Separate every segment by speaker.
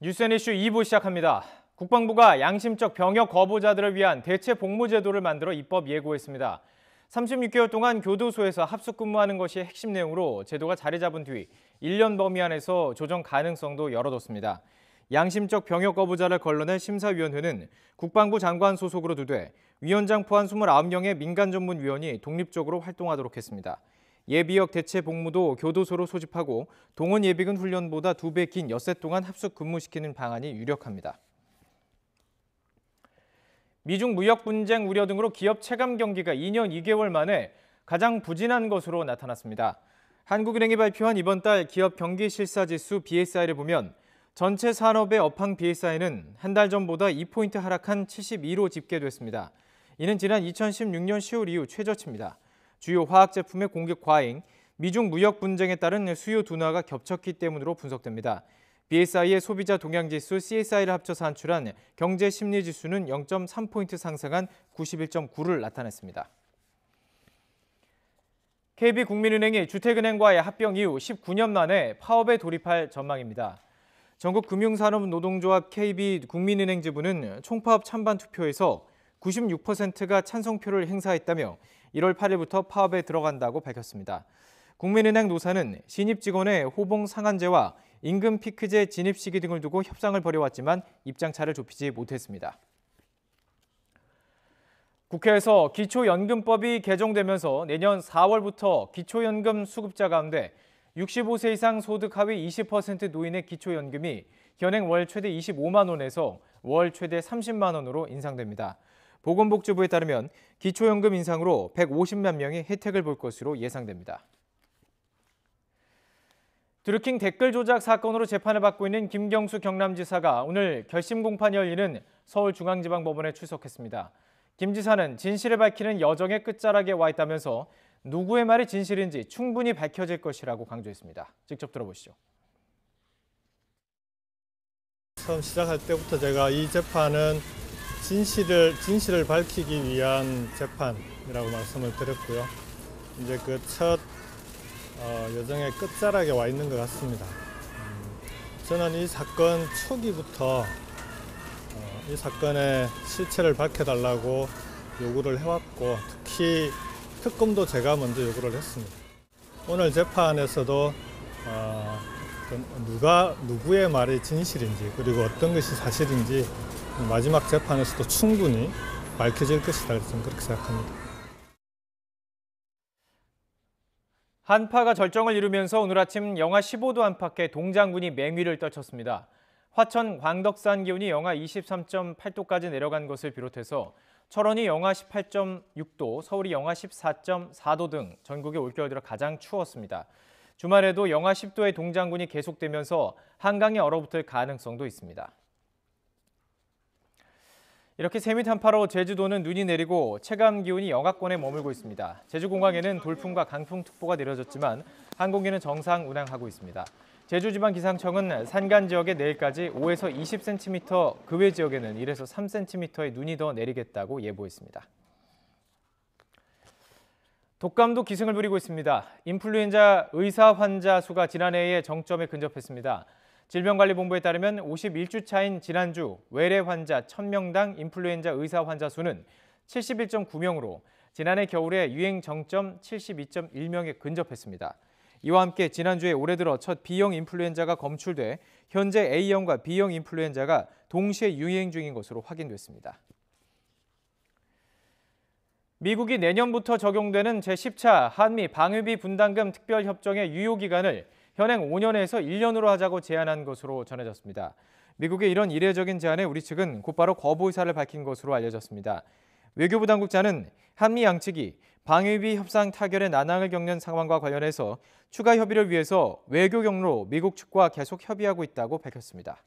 Speaker 1: 뉴스앤 이슈 2부 시작합니다. 국방부가 양심적 병역 거부자들을 위한 대체 복무 제도를 만들어 입법 예고했습니다. 36개월 동안 교도소에서 합숙 근무하는 것이 핵심 내용으로 제도가 자리 잡은 뒤 1년 범위 안에서 조정 가능성도 열어뒀습니다. 양심적 병역 거부자를 걸러낼 심사위원회는 국방부 장관 소속으로 두되 위원장 포함 29명의 민간 전문위원이 독립적으로 활동하도록 했습니다. 예비역 대체 복무도 교도소로 소집하고 동원 예비군 훈련보다 2배 긴 엿새 동안 합숙 근무시키는 방안이 유력합니다. 미중 무역 분쟁 우려 등으로 기업 체감 경기가 2년 2개월 만에 가장 부진한 것으로 나타났습니다. 한국은행이 발표한 이번 달 기업 경기 실사 지수 BSI를 보면 전체 산업의 업황 BSI는 한 달 전보다 2포인트 하락한 72로 집계됐습니다. 이는 지난 2016년 10월 이후 최저치입니다. 주요 화학 제품의 공급 과잉, 미중 무역 분쟁에 따른 수요 둔화가 겹쳤기 때문으로 분석됩니다. BSI의 소비자 동향 지수 CSI를 합쳐서 산출한 경제 심리 지수는 0.3포인트 상승한 91.9를 나타냈습니다. KB국민은행이 주택은행과의 합병 이후 19년 만에 파업에 돌입할 전망입니다. 전국금융산업노동조합 KB국민은행 지부는 총파업 찬반 투표에서 96%가 찬성표를 행사했다며 1월 8일부터 파업에 들어간다고 밝혔습니다. 국민은행 노사는 신입 직원의 호봉 상한제와 임금 피크제 진입 시기 등을 두고 협상을 벌여왔지만 입장차를 좁히지 못했습니다. 국회에서 기초연금법이 개정되면서 내년 4월부터 기초연금 수급자 가운데 65세 이상 소득 하위 20% 노인의 기초연금이 현행 월 최대 25만 원에서 월 최대 30만 원으로 인상됩니다. 보건복지부에 따르면 기초연금 인상으로 150만 명이 혜택을 볼 것으로 예상됩니다. 드루킹 댓글 조작 사건으로 재판을 받고 있는 김경수 경남지사가 오늘 결심 공판이 열리는 서울중앙지방법원에 출석했습니다. 김 지사는 진실을 밝히는 여정의 끝자락에 와 있다면서 누구의 말이 진실인지 충분히 밝혀질 것이라고 강조했습니다. 직접 들어보시죠.
Speaker 2: 처음 시작할 때부터 제가 이 재판은 진실을 밝히기 위한 재판이라고 말씀을 드렸고요. 이제 그 첫 여정의 끝자락에 와 있는 것 같습니다. 저는 이 사건 초기부터 이 사건의 실체를 밝혀달라고 요구를 해왔고 특히 특검도 제가 먼저 요구를 했습니다. 오늘 재판에서도 누구의 말이 진실인지 그리고 어떤 것이 사실인지 마지막 재판에서도 충분히 밝혀질 것이다 저는 그렇게 생각합니다.
Speaker 1: 한파가 절정을 이루면서 오늘 아침 영하 15도 안팎의 동장군이 맹위를 떨쳤습니다. 화천 광덕산 기온이 영하 23.8도까지 내려간 것을 비롯해서 철원이 영하 18.6도, 서울이 영하 14.4도 등 전국이 올겨울 들어 가장 추웠습니다. 주말에도 영하 10도의 동장군이 계속되면서 한강이 얼어붙을 가능성도 있습니다. 이렇게 세미 한파로 제주도는 눈이 내리고 체감 기온이 영하권에 머물고 있습니다. 제주공항에는 돌풍과 강풍특보가 내려졌지만 항공기는 정상 운항하고 있습니다. 제주지방기상청은 산간 지역에 내일까지 5에서 20cm, 그 외 지역에는 1에서 3cm의 눈이 더 내리겠다고 예보했습니다. 독감도 기승을 부리고 있습니다. 인플루엔자 의사 환자 수가 지난해의 정점에 근접했습니다. 질병관리본부에 따르면 51주 차인 지난주 외래 환자 1000명당 인플루엔자 의사 환자 수는 71.9명으로 지난해 겨울에 유행 정점 72.1명에 근접했습니다. 이와 함께 지난주에 올해 들어 첫 B형 인플루엔자가 검출돼 현재 A형과 B형 인플루엔자가 동시에 유행 중인 것으로 확인됐습니다. 미국이 내년부터 적용되는 제10차 한미 방위비 분담금 특별협정의 유효기간을 현행 5년에서 1년으로 하자고 제안한 것으로 전해졌습니다. 미국의 이런 이례적인 제안에 우리 측은 곧바로 거부 의사를 밝힌 것으로 알려졌습니다. 외교부 당국자는 한미 양측이 방위비 협상 타결의 난항을 겪는 상황과 관련해서 추가 협의를 위해서 외교 경로로 미국 측과 계속 협의하고 있다고 밝혔습니다.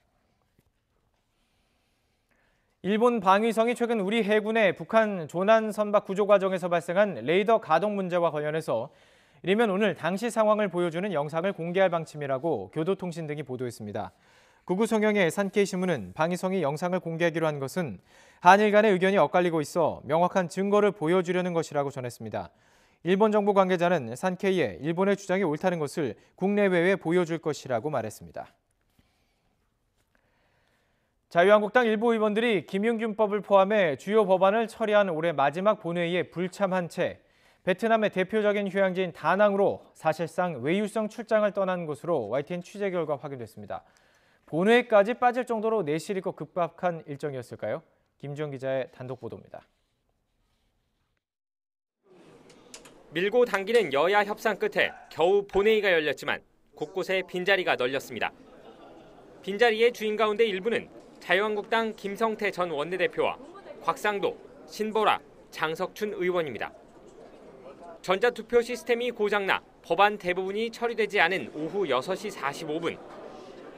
Speaker 1: 일본 방위성이 최근 우리 해군의 북한 조난 선박 구조 과정에서 발생한 레이더 가동 문제와 관련해서 이르면 오늘 당시 상황을 보여주는 영상을 공개할 방침이라고 교도통신 등이 보도했습니다. 구구 성형의 산케이신문은 방위성이 영상을 공개하기로 한 것은 한일 간의 의견이 엇갈리고 있어 명확한 증거를 보여주려는 것이라고 전했습니다. 일본 정부 관계자는 산케이의 일본의 주장이 옳다는 것을 국내외에 보여줄 것이라고 말했습니다. 자유한국당 일부 의원들이 김용균법을 포함해 주요 법안을 처리한 올해 마지막 본회의에 불참한 채 베트남의 대표적인 휴양지인 다낭으로 사실상 외유성 출장을 떠난 것으로 YTN 취재 결과 확인됐습니다. 본회의까지 빠질 정도로 내실이고 급박한 일정이었을까요? 김주영 기자의 단독 보도입니다.
Speaker 3: 밀고 당기는 여야 협상 끝에 겨우 본회의가 열렸지만 곳곳에 빈자리가 널렸습니다. 빈자리의 주인 가운데 일부는 자유한국당 김성태 전 원내대표와 곽상도, 신보라, 장석춘 의원입니다. 전자투표 시스템이 고장나 법안 대부분이 처리되지 않은 오후 6시 45분.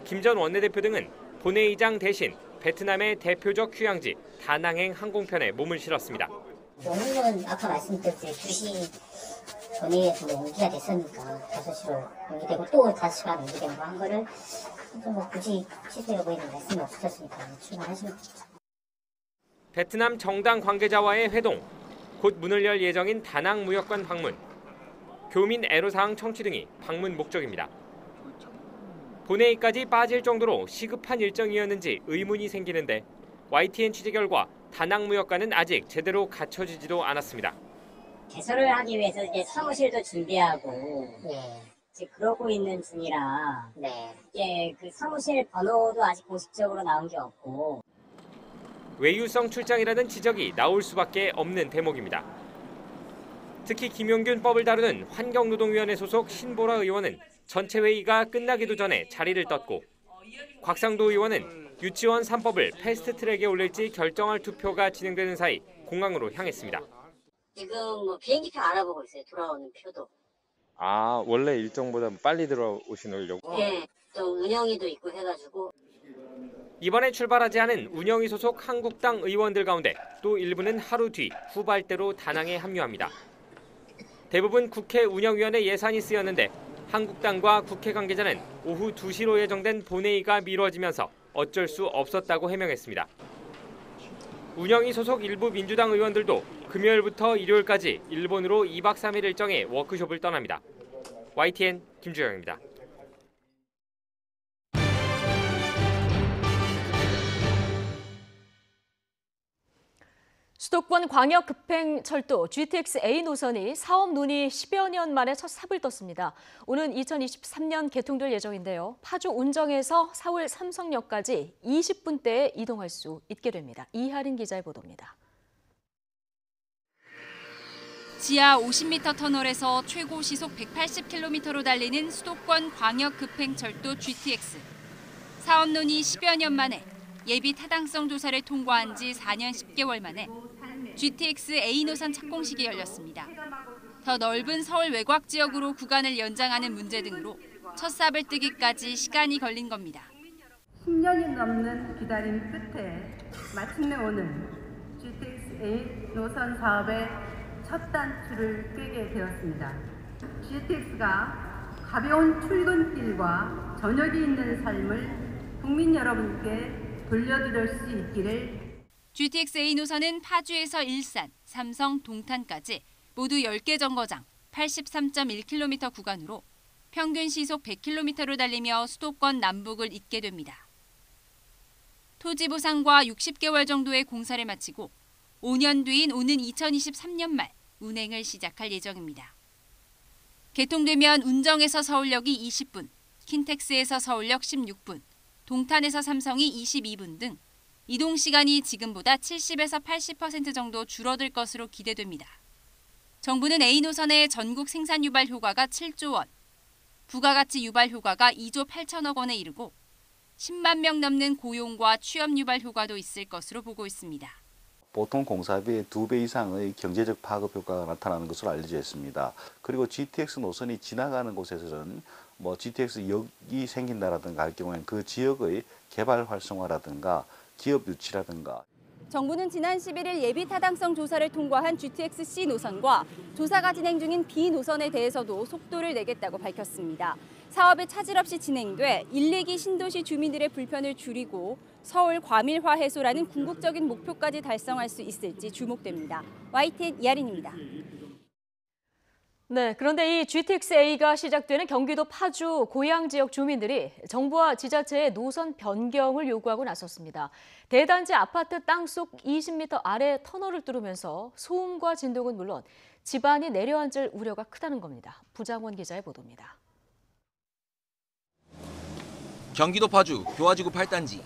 Speaker 3: 김 전 원내대표 등은 본회의장 대신 베트남의 대표적 휴양지 다낭행 항공편에 몸을 실었습니다.
Speaker 4: 오늘은 아까 말씀드렸듯이 2시 본회의에서 연기가 됐으니까 5시로 연기되고 또 5시간 연기된 거 한 거를 굳이 취소 여부에는 말씀이 없으셨으니까 출마하시면 됩니다.
Speaker 3: 베트남 정당 관계자와의 회동, 곧 문을 열 예정인 다낭 무역관 방문, 교민 애로사항 청취 등이 방문 목적입니다. 본회의까지 빠질 정도로 시급한 일정이었는지 의문이 생기는데 YTN 취재 결과 다낭 무역관은 아직 제대로 갖춰지지도 않았습니다.
Speaker 4: 개설을 하기 위해서 이제 사무실도 준비하고 이제 그러고 있는 중이라 이게 그 사무실 번호도 아직 공식적으로 나온 게 없고
Speaker 3: 외유성 출장이라는 지적이 나올 수밖에 없는 대목입니다. 특히 김용균법을 다루는 환경노동위원회 소속 신보라 의원은 전체 회의가 끝나기도 전에 자리를 떴고 곽상도 의원은 유치원 3법을 패스트트랙에 올릴지 결정할 투표가 진행되는 사이 공항으로 향했습니다.
Speaker 4: 지금 비행기표 알아보고 있어요. 돌아오는 표도.
Speaker 5: 아, 원래 일정보다 빨리 들어오시려고?
Speaker 4: 네, 또 운영위도 있고 해가지고.
Speaker 3: 이번에 출발하지 않은 운영위 소속 한국당 의원들 가운데 또 일부는 하루 뒤 후발대로 다낭에 합류합니다. 대부분 국회 운영위원회 예산이 쓰였는데 한국당과 국회 관계자는 오후 2시로 예정된 본회의가 미뤄지면서 어쩔 수 없었다고 해명했습니다. 운영위 소속 일부 민주당 의원들도 금요일부터 일요일까지 일본으로 2박 3일 일정의 워크숍을 떠납니다. YTN 김주영입니다.
Speaker 6: 수도권 광역급행철도 GTX-A 노선이 사업 논의 10여 년 만에 첫 삽을 떴습니다. 오는 2023년 개통될 예정인데요. 파주 운정에서 서울 삼성역까지 20분대에 이동할 수 있게 됩니다. 이하린 기자의 보도입니다.
Speaker 7: 지하 50m 터널에서 최고 시속 180km로 달리는 수도권 광역급행철도 GTX. 사업 논의 10여 년 만에 예비 타당성 조사를 통과한 지 4년 10개월 만에 GTX-A 노선 착공식이 열렸습니다. 더 넓은 서울 외곽 지역으로 구간을 연장하는 문제 등으로 첫 삽을 뜨기까지 시간이 걸린 겁니다.
Speaker 8: 10년이 넘는 기다림 끝에 마침내 오늘 GTX-A 노선 사업의 첫 단추를 꿰게 되었습니다. GTX가 가벼운 출근길과 저녁이 있는 삶을 국민 여러분께 돌려드릴 수 있기를.
Speaker 7: GTX-A 노선은 파주에서 일산, 삼성, 동탄까지 모두 10개 정거장, 83.1km 구간으로 평균 시속 100km로 달리며 수도권 남북을 잇게 됩니다. 토지 보상과 60개월 정도의 공사를 마치고 5년 뒤인 오는 2023년 말 운행을 시작할 예정입니다. 개통되면 운정에서 서울역이 20분, 킨텍스에서 서울역 16분, 동탄에서 삼성이 22분 등 이동 시간이 지금보다 70에서 80% 정도 줄어들 것으로 기대됩니다. 정부는 A 노선의 전국 생산 유발 효과가 7조 원, 부가가치 유발 효과가 2조 8천억 원에 이르고 10만 명 넘는 고용과 취업 유발 효과도 있을 것으로 보고 있습니다.
Speaker 9: 보통 공사비의 2배 이상의 경제적 파급 효과가 나타나는 것으로 알려져 있습니다. 그리고 GTX 노선이 지나가는 곳에서는 GTX역이 생긴다라든가 할 경우에는 그 지역의 개발 활성화라든가 기업 유치라든가.
Speaker 10: 정부는 지난 11일 예비 타당성 조사를 통과한 GTX-C 노선과 조사가 진행 중인 B 노선에 대해서도 속도를 내겠다고 밝혔습니다. 사업이 차질 없이 진행돼 1, 2기 신도시 주민들의 불편을 줄이고 서울 과밀화 해소라는 궁극적인 목표까지 달성할 수 있을지 주목됩니다. YTN 이하린입니다.
Speaker 6: 네, 그런데 이 GTX-A가 시작되는 경기도 파주 고양 지역 주민들이 정부와 지자체의 노선 변경을 요구하고 나섰습니다. 대단지 아파트 땅속 20m 아래 터널을 뚫으면서 소음과 진동은 물론 집안이 내려앉을 우려가 크다는 겁니다. 부장원 기자의 보도입니다.
Speaker 11: 경기도 파주 교화지구 8단지.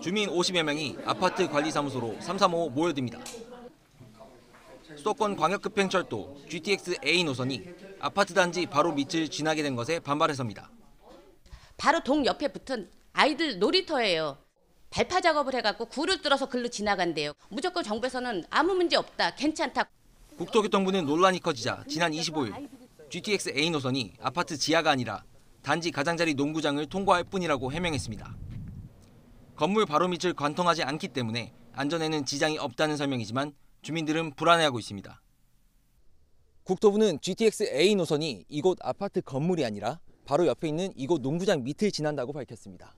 Speaker 11: 주민 50여 명이 아파트 관리사무소로 삼삼오오 모여듭니다. 수도권 광역급행철도 GTX-A 노선이 아파트 단지 바로 밑을 지나게 된 것에 반발해서입니다.
Speaker 12: 바로 동 옆에 붙은 아이들 놀이터예요. 발파 작업을 해갖고 굴을 뚫어서 글로 지나간대요. 무조건 정부에서는 아무 문제 없다, 괜찮다.
Speaker 11: 국토교통부는 논란이 커지자 지난 25일 GTX-A 노선이 아파트 지하가 아니라 단지 가장자리 농구장을 통과할 뿐이라고 해명했습니다. 건물 바로 밑을 관통하지 않기 때문에 안전에는 지장이 없다는 설명이지만 주민들은 불안해하고 있습니다. 국토부는 GTX-A 노선이 이곳 아파트 건물이 아니라 바로 옆에 있는 이곳 농구장 밑을 지난다고 밝혔습니다.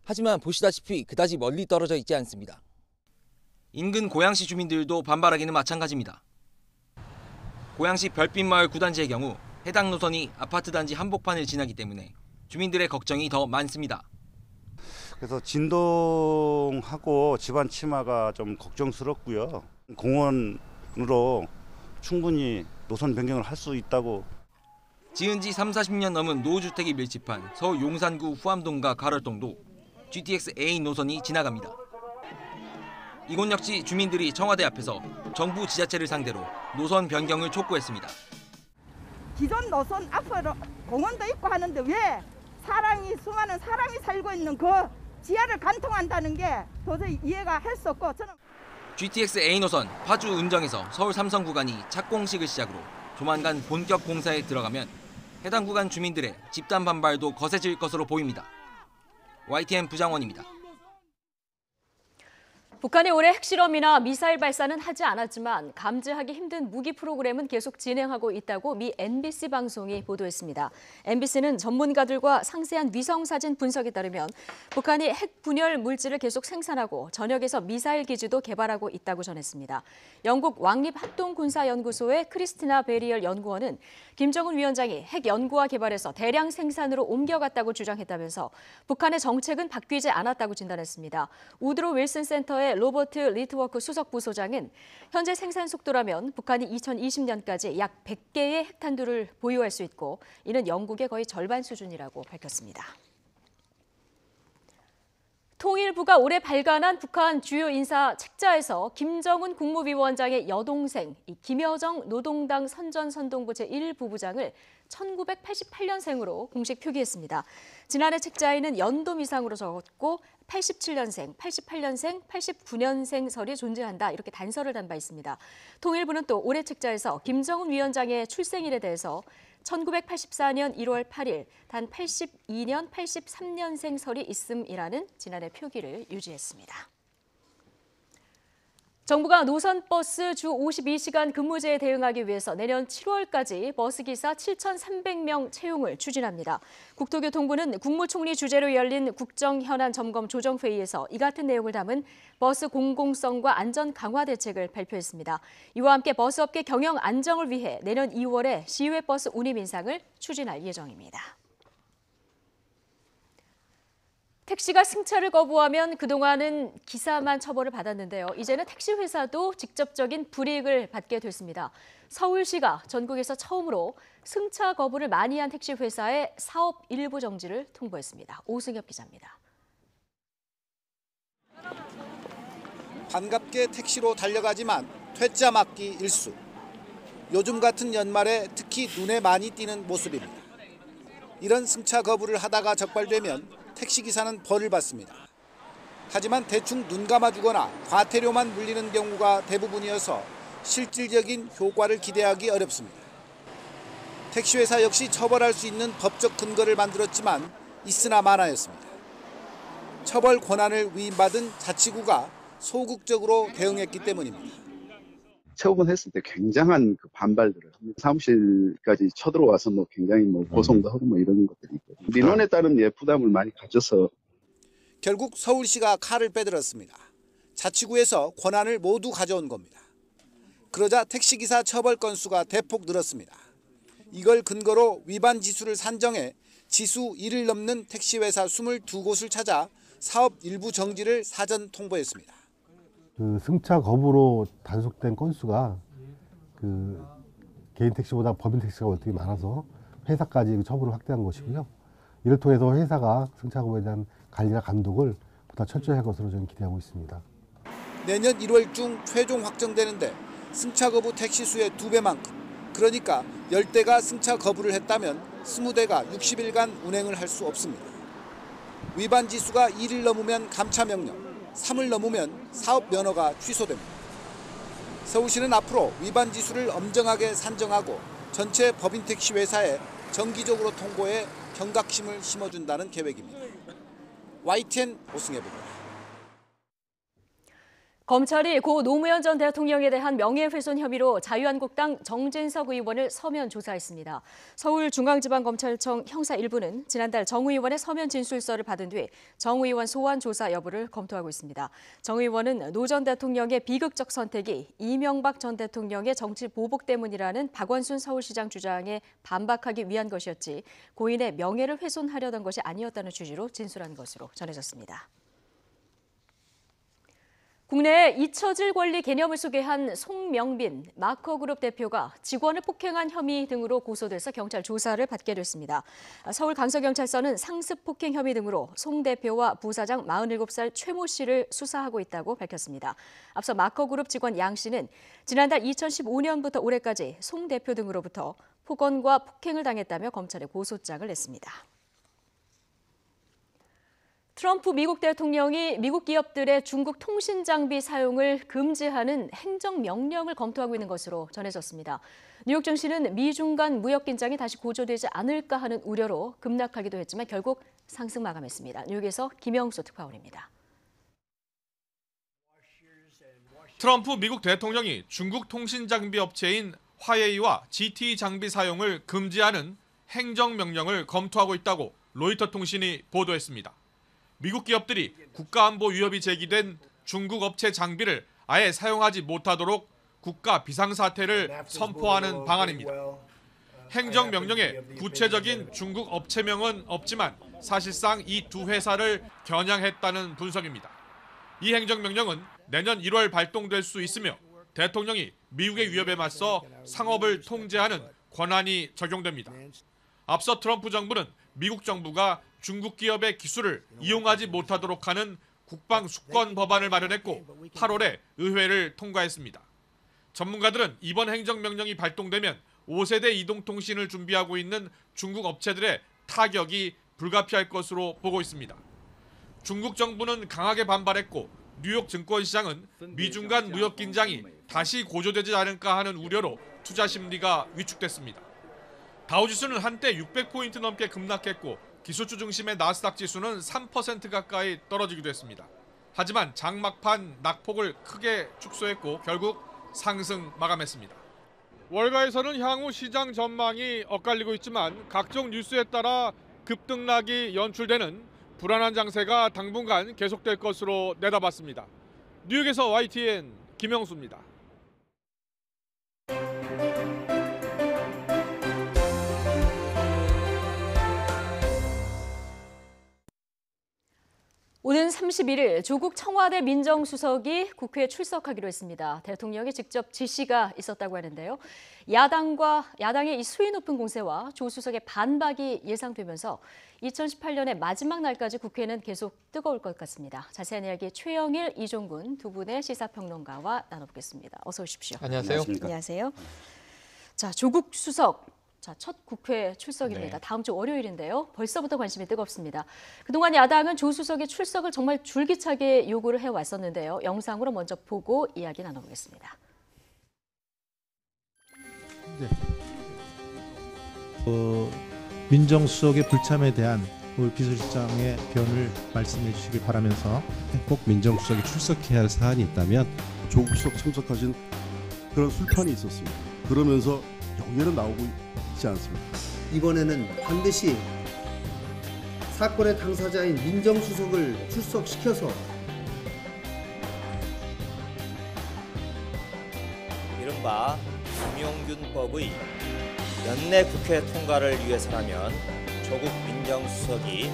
Speaker 11: 하지만 보시다시피 그다지 멀리 떨어져 있지 않습니다. 인근 고양시 주민들도 반발하기는 마찬가지입니다. 고양시 별빛마을 9단지의 경우 해당 노선이 아파트 단지 한복판을 지나기 때문에 주민들의 걱정이 더 많습니다.
Speaker 13: 그래서 진동하고 집안 침하가 좀 걱정스럽고요. 공원으로 충분히 노선 변경을 할 수 있다고.
Speaker 11: 지은 지 30-40년 넘은 노후주택이 밀집한 서울 용산구 후암동과 가럴동도 GTX-A 노선이 지나갑니다. 이곳 역시 주민들이 청와대 앞에서 정부 지자체를 상대로 노선 변경을 촉구했습니다.
Speaker 14: 기존 노선 앞으로 공원도 있고 하는데 왜 수많은 사람이 살고 있는 그 지하를 관통한다는 게 도저히 이해가 할 수 없고 저는
Speaker 11: GTX-A 노선 파주 은정에서 서울 삼성 구간이 착공식을 시작으로 조만간 본격 공사에 들어가면 해당 구간 주민들의 집단 반발도 거세질 것으로 보입니다. YTN 부장원입니다.
Speaker 6: 북한이 올해 핵실험이나 미사일 발사는 하지 않았지만 감지하기 힘든 무기 프로그램은 계속 진행하고 있다고 미 NBC 방송이 보도했습니다. NBC는 전문가들과 상세한 위성사진 분석에 따르면 북한이 핵 분열 물질을 계속 생산하고 전역에서 미사일 기지도 개발하고 있다고 전했습니다. 영국 왕립합동군사연구소의 크리스티나 베리얼 연구원은 김정은 위원장이 핵 연구와 개발에서 대량 생산으로 옮겨갔다고 주장했다면서 북한의 정책은 바뀌지 않았다고 진단했습니다. 우드로 윌슨 센터의 로버트 리트워크 수석부소장은 현재 생산 속도라면 북한이 2020년까지 약 100개의 핵탄두를 보유할 수 있고 이는 영국의 거의 절반 수준이라고 밝혔습니다. 통일부가 올해 발간한 북한 주요 인사 책자에서 김정은 국무위원장의 여동생 김여정 노동당 선전선동부 제1부부장을 1988년생으로 공식 표기했습니다. 지난해 책자에는 연도미상으로 적었고 87년생, 88년생, 89년생 설이 존재한다 이렇게 단서를 단 바 있습니다. 통일부는 또 올해 책자에서 김정은 위원장의 출생일에 대해서 1984년 1월 8일, 단 82년, 83년생 설이 있음이라는 지난해 표기를 유지했습니다. 정부가 노선버스 주 52시간 근무제에 대응하기 위해서 내년 7월까지 버스기사 7,300명 채용을 추진합니다. 국토교통부는 국무총리 주재로 열린 국정현안 점검 조정회의에서 이 같은 내용을 담은 버스 공공성과 안전 강화 대책을 발표했습니다. 이와 함께 버스업계 경영 안정을 위해 내년 2월에 시외버스 운임 인상을 추진할 예정입니다. 택시가 승차를 거부하면 그동안은 기사만 처벌을 받았는데요. 이제는 택시 회사도 직접적인 불이익을 받게 됐습니다. 서울시가 전국에서 처음으로 승차 거부를 만이한 택시 회사의 사업 일부 정지를 통보했습니다. 오승엽 기자입니다.
Speaker 15: 반갑게 택시로 달려가지만 퇴짜 맞기 일수. 요즘 같은 연말에 특히 눈에 많이 띄는 모습입니다. 이런 승차 거부를 하다가 적발되면 택시기사는 벌을 받습니다. 하지만 대충 눈 감아주거나 과태료만 물리는 경우가 대부분이어서 실질적인 효과를 기대하기 어렵습니다. 택시회사 역시 처벌할 수 있는 법적 근거를 만들었지만 있으나 마나였습니다. 처벌 권한을 위임받은 자치구가 소극적으로 대응했기 때문입니다.
Speaker 16: 처분 했을 때 굉장한 그 반발들을 사무실까지 쳐들어와서 굉장히 고성도 하고 이런 것들이 있거든요. 민원에 따른 부담을 많이 가져서
Speaker 15: 결국 서울시가 칼을 빼들었습니다. 자치구에서 권한을 모두 가져온 겁니다. 그러자 택시기사 처벌 건수가 대폭 늘었습니다. 이걸 근거로 위반 지수를 산정해 지수 1을 넘는 택시회사 22곳을 찾아 사업 일부 정지를 사전 통보했습니다.
Speaker 17: 그 승차 거부로 단속된 건수가 개인 택시보다 법인 택시가 어떻게 많아서 회사까지 처벌을 확대한 것이고요. 이를 통해서 회사가 승차 거부에 대한 관리나 감독을 보다 철저히 할 것으로 저는 기대하고 있습니다.
Speaker 15: 내년 1월 중 최종 확정되는데 승차 거부 택시 수의 2배만큼, 그러니까 10대가 승차 거부를 했다면 20대가 60일간 운행을 할 수 없습니다. 위반 지수가 1을 넘으면 감차 명령, 3을 넘으면 사업 면허가 취소됩니다. 서울시는 앞으로 위반 지수를 엄정하게 산정하고 전체 법인 택시 회사에 정기적으로 통보해 경각심을 심어준다는 계획입니다. YTN 오승혜입니다.
Speaker 6: 검찰이 고 노무현 전 대통령에 대한 명예훼손 혐의로 자유한국당 정진석 의원을 서면 조사했습니다. 서울중앙지방검찰청 형사 1부는 지난달 정 의원의 서면 진술서를 받은 뒤 정 의원 소환 조사 여부를 검토하고 있습니다. 정 의원은 노 전 대통령의 비극적 선택이 이명박 전 대통령의 정치 보복 때문이라는 박원순 서울시장 주장에 반박하기 위한 것이었지 고인의 명예를 훼손하려던 것이 아니었다는 취지로 진술한 것으로 전해졌습니다. 국내에 잊혀질 권리 개념을 소개한 송명빈 마커그룹 대표가 직원을 폭행한 혐의 등으로 고소돼서 경찰 조사를 받게 됐습니다. 서울 강서경찰서는 상습 폭행 혐의 등으로 송 대표와 부사장 47살 최모 씨를 수사하고 있다고 밝혔습니다. 앞서 마커그룹 직원 양 씨는 지난달 2015년부터 올해까지 송 대표 등으로부터 폭언과 폭행을 당했다며 검찰에 고소장을 냈습니다. 트럼프 미국 대통령이 미국 기업들의 중국 통신 장비 사용을 금지하는 행정명령을 검토하고 있는 것으로 전해졌습니다. 뉴욕 증시는 미중 간 무역 긴장이 다시 고조되지 않을까 하는 우려로 급락하기도 했지만 결국 상승 마감했습니다. 뉴욕에서 김영수 특파원입니다.
Speaker 18: 트럼프 미국 대통령이 중국 통신 장비 업체인 화웨이와 ZTE 장비 사용을 금지하는 행정명령을 검토하고 있다고 로이터 통신이 보도했습니다. 미국 기업들이 국가안보 위협이 제기된 중국 업체 장비를 아예 사용하지 못하도록 국가 비상사태를 선포하는 방안입니다. 행정명령에 구체적인 중국 업체명은 없지만 사실상 이 두 회사를 겨냥했다는 분석입니다. 이 행정명령은 내년 1월 발동될 수 있으며 대통령이 미국의 위협에 맞서 상업을 통제하는 권한이 적용됩니다. 앞서 트럼프 정부는 미국 정부가 중국 기업의 기술을 이용하지 못하도록 하는 국방 수권 법안을 마련했고 8월에 의회를 통과했습니다. 전문가들은 이번 행정명령이 발동되면 5세대 이동통신을 준비하고 있는 중국 업체들의 타격이 불가피할 것으로 보고 있습니다. 중국 정부는 강하게 반발했고 뉴욕 증권시장은 미중 간 무역 긴장이 다시 고조되지 않을까 하는 우려로 투자 심리가 위축됐습니다. 다우지수는 한때 600포인트 넘게 급락했고 기술주 중심의 나스닥 지수는 3% 가까이 떨어지기도 했습니다. 하지만 장막판 낙폭을 크게 축소했고 결국 상승 마감했습니다. 월가에서는 향후 시장 전망이 엇갈리고 있지만 각종 뉴스에 따라 급등락이 연출되는 불안한 장세가 당분간 계속될 것으로 내다봤습니다. 뉴욕에서 YTN 김영수입니다.
Speaker 6: 오는 31일 조국 청와대 민정수석이 국회에 출석하기로 했습니다. 대통령이 직접 지시가 있었다고 하는데요. 야당의 이 수위 높은 공세와 조 수석의 반박이 예상되면서 2018년의 마지막 날까지 국회는 계속 뜨거울 것 같습니다. 자세한 이야기 최영일, 이종군 두 분의 시사평론가와 나눠보겠습니다. 어서 오십시오.
Speaker 1: 안녕하세요.
Speaker 6: 안녕하세요. 자, 조국 수석. 자, 첫 국회 출석입니다.
Speaker 1: 네.
Speaker 6: 다음 주 월요일인데요. 벌써부터 관심이 뜨겁습니다. 그동안 야당은 조 수석의 출석을 정말 줄기차게 요구를 해왔었는데요. 영상으로 먼저 보고 이야기 나눠보겠습니다.
Speaker 19: 네. 민정수석의 불참에 대한 우리 비서실장의 변을 말씀해 주시기 바라면서
Speaker 20: 꼭 민정수석이 출석해야 할 사안이 있다면
Speaker 21: 조국 수석 참석하신 그런 술판이 있었습니다. 그러면서 영예는 나오고 있지 않습니다.
Speaker 22: 이번에는 반드시 사건의 당사자인 민정수석을 출석시켜서
Speaker 23: 이런
Speaker 2: 법과 김용균법의 연내 국회 통과를 위해서라면 조국 민정수석이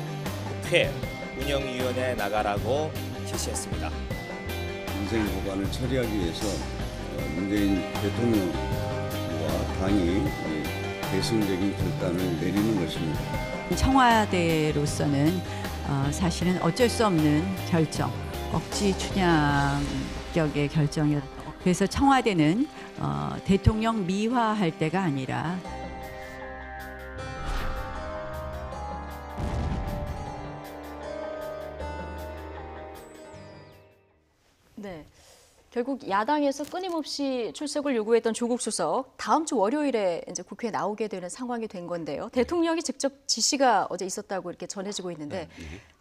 Speaker 2: 국회 운영위원회에 나가라고 지시했습니다.
Speaker 5: 민생 법안을 처리하기 위해서 문재인 대통령과 당이 대승적인 결단을 내리는 것입니다.
Speaker 23: 청와대로서는 사실은 어쩔 수 없는 결정, 억지 춘향격의 결정이었다. 그래서 청와대는 대통령 미화할 때가 아니라
Speaker 6: 네. 결국 야당에서 끊임없이 출석을 요구했던 조국 수석 다음 주 월요일에 이제 국회에 나오게 되는 상황이 된 건데요. 대통령이 직접 지시가 어제 있었다고 이렇게 전해지고 있는데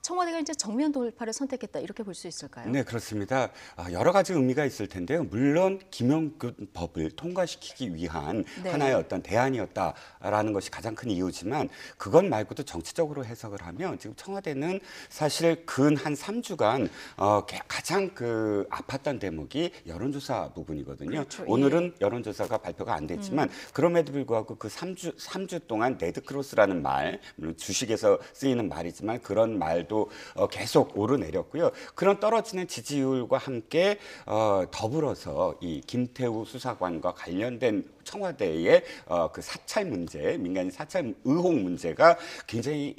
Speaker 6: 청와대가 이제 정면 돌파를 선택했다 이렇게 볼 수 있을까요?
Speaker 24: 네, 그렇습니다. 여러 가지 의미가 있을 텐데요. 물론 김용균법을 통과시키기 위한 하나의 어떤 대안이었다라는 것이 가장 큰 이유지만 그것 말고도 정치적으로 해석을 하면 지금 청와대는 사실 근 한 3주간 가장 아팠던 대목이 여론조사 부분이거든요.
Speaker 25: 그렇죠.
Speaker 24: 오늘은 여론조사가 발표가 안 됐지만 그럼에도 불구하고 그 3주 동안 레드크로스라는 말, 물론 주식에서 쓰이는 말이지만 그런 말도 계속 오르내렸고요. 그런 떨어지는 지지율과 함께 더불어서 이 김태우 수사관과 관련된 청와대의 그 사찰 문제, 민간인 사찰 의혹 문제가 굉장히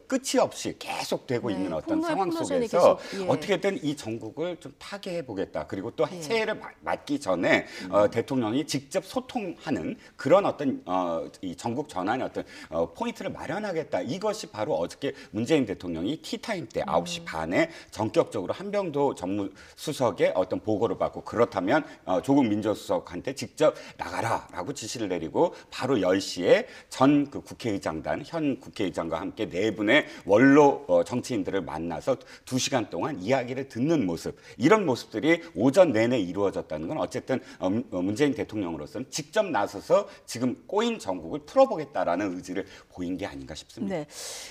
Speaker 24: 끝이 없이 계속되고 있는 어떤 상황 속에서 어떻게든 이 전국을 좀 타개해 보겠다. 그리고 또 새해를 맞기 전에 대통령이 직접 소통하는 그런 어떤 이 전국 전환의 어떤 포인트를 마련하겠다. 이것이 바로 어저께 문재인 대통령이 티타임 때 9시 반에 전격적으로 한병도 정무수석의 어떤 보고를 받고 그렇다면 조국 민정수석한테 직접 나가라라고 지시를 내리고 바로 10시에 전 국회의장단, 현 국회의장과 함께 네 분의 원로 정치인들을 만나서 2시간 동안 이야기를 듣는 모습, 이런 모습들이 오전 내내 이루어졌다는 건 어쨌든 문재인 대통령으로서는 직접 나서서 지금 꼬인 전국을 풀어보겠다라는 의지를 보인 게 아닌가 싶습니다.
Speaker 6: 네.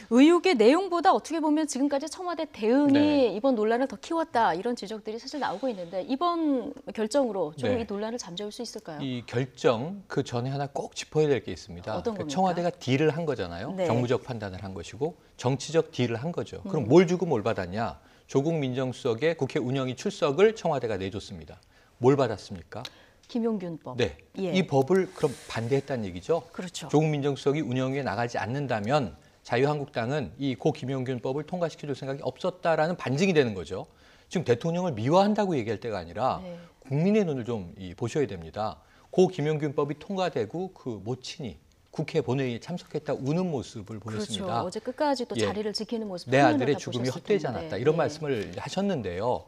Speaker 6: 의혹의 내용보다 어떻게 보면 지금까지 청와대 대응이 이번 논란을 더 키웠다 이런 지적들이 사실 나오고 있는데 이번 결정으로 좀 이 논란을 잠재울 수 있을까요?
Speaker 26: 이 결정 그 전에 하나 꼭 짚어야 될 게 있습니다.
Speaker 6: 어떤 겁니까?
Speaker 26: 청와대가 딜을 한 거잖아요.
Speaker 6: 네.
Speaker 26: 정무적 판단을 한 것이고 정치적 딜을 한 거죠. 그럼 뭘 주고 뭘 받았냐? 조국 민정수석의 국회 운영위 출석을 청와대가 내줬습니다. 뭘 받았습니까?
Speaker 6: 김용균법.
Speaker 26: 네.
Speaker 6: 예.
Speaker 26: 이 법을 그럼 반대했다는 얘기죠.
Speaker 6: 그렇죠.
Speaker 26: 조국 민정수석이 운영위에 나가지 않는다면 자유한국당은 이 고 김용균법을 통과시켜줄 생각이 없었다라는 반증이 되는 거죠. 지금 대통령을 미화한다고 얘기할 때가 아니라 국민의 눈을 좀 보셔야 됩니다. 고 김용균법이 통과되고 그 모친이 국회 본회의에 참석했다 우는 모습을 보였습니다.
Speaker 6: 그렇죠. 어제 끝까지 또 자리를 지키는 모습.
Speaker 26: 내 아들의 죽음이 헛되지 않았다. 이런 말씀을 하셨는데요.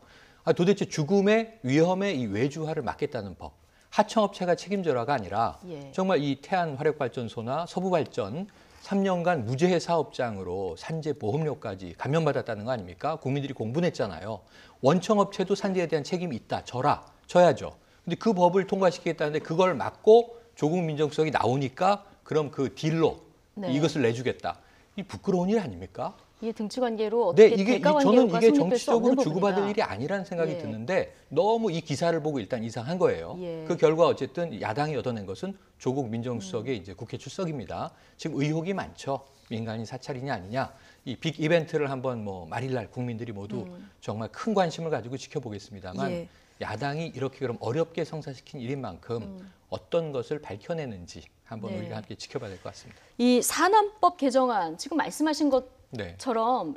Speaker 26: 도대체 죽음의 위험의 이 외주화를 막겠다는 법. 하청업체가 책임져라가 아니라 정말 이 태안화력발전소나 서부발전 3년간 무죄 사업장으로 산재 보험료까지 감면받았다는 거 아닙니까? 국민들이 공분했잖아요. 원청업체도 산재에 대한 책임이 있다. 져야죠. 근데 그 법을 통과시키겠다는데 그걸 막고 조국 민정수석이 나오니까 그럼 그 딜로 이것을 내주겠다. 이 부끄러운 일 아닙니까?
Speaker 6: 이게 등치관계로 어떻게
Speaker 26: 저는 이게 정치적으로 주고받을 일이 아니라는 생각이 드는데 너무 이 기사를 보고 일단 이상한 거예요. 그 결과 어쨌든 야당이 얻어낸 것은 조국 민정수석의 이제 국회 출석입니다. 지금 의혹이 많죠. 민간인 사찰이냐 아니냐. 이 빅 이벤트를 한번 말일날 국민들이 모두 정말 큰 관심을 가지고 지켜보겠습니다만 야당이 이렇게 그럼 어렵게 성사시킨 일인 만큼 어떤 것을 밝혀내는지 한번 우리가 함께 지켜봐야 될 것 같습니다.
Speaker 6: 이 산안법 개정안 지금 말씀하신 것처럼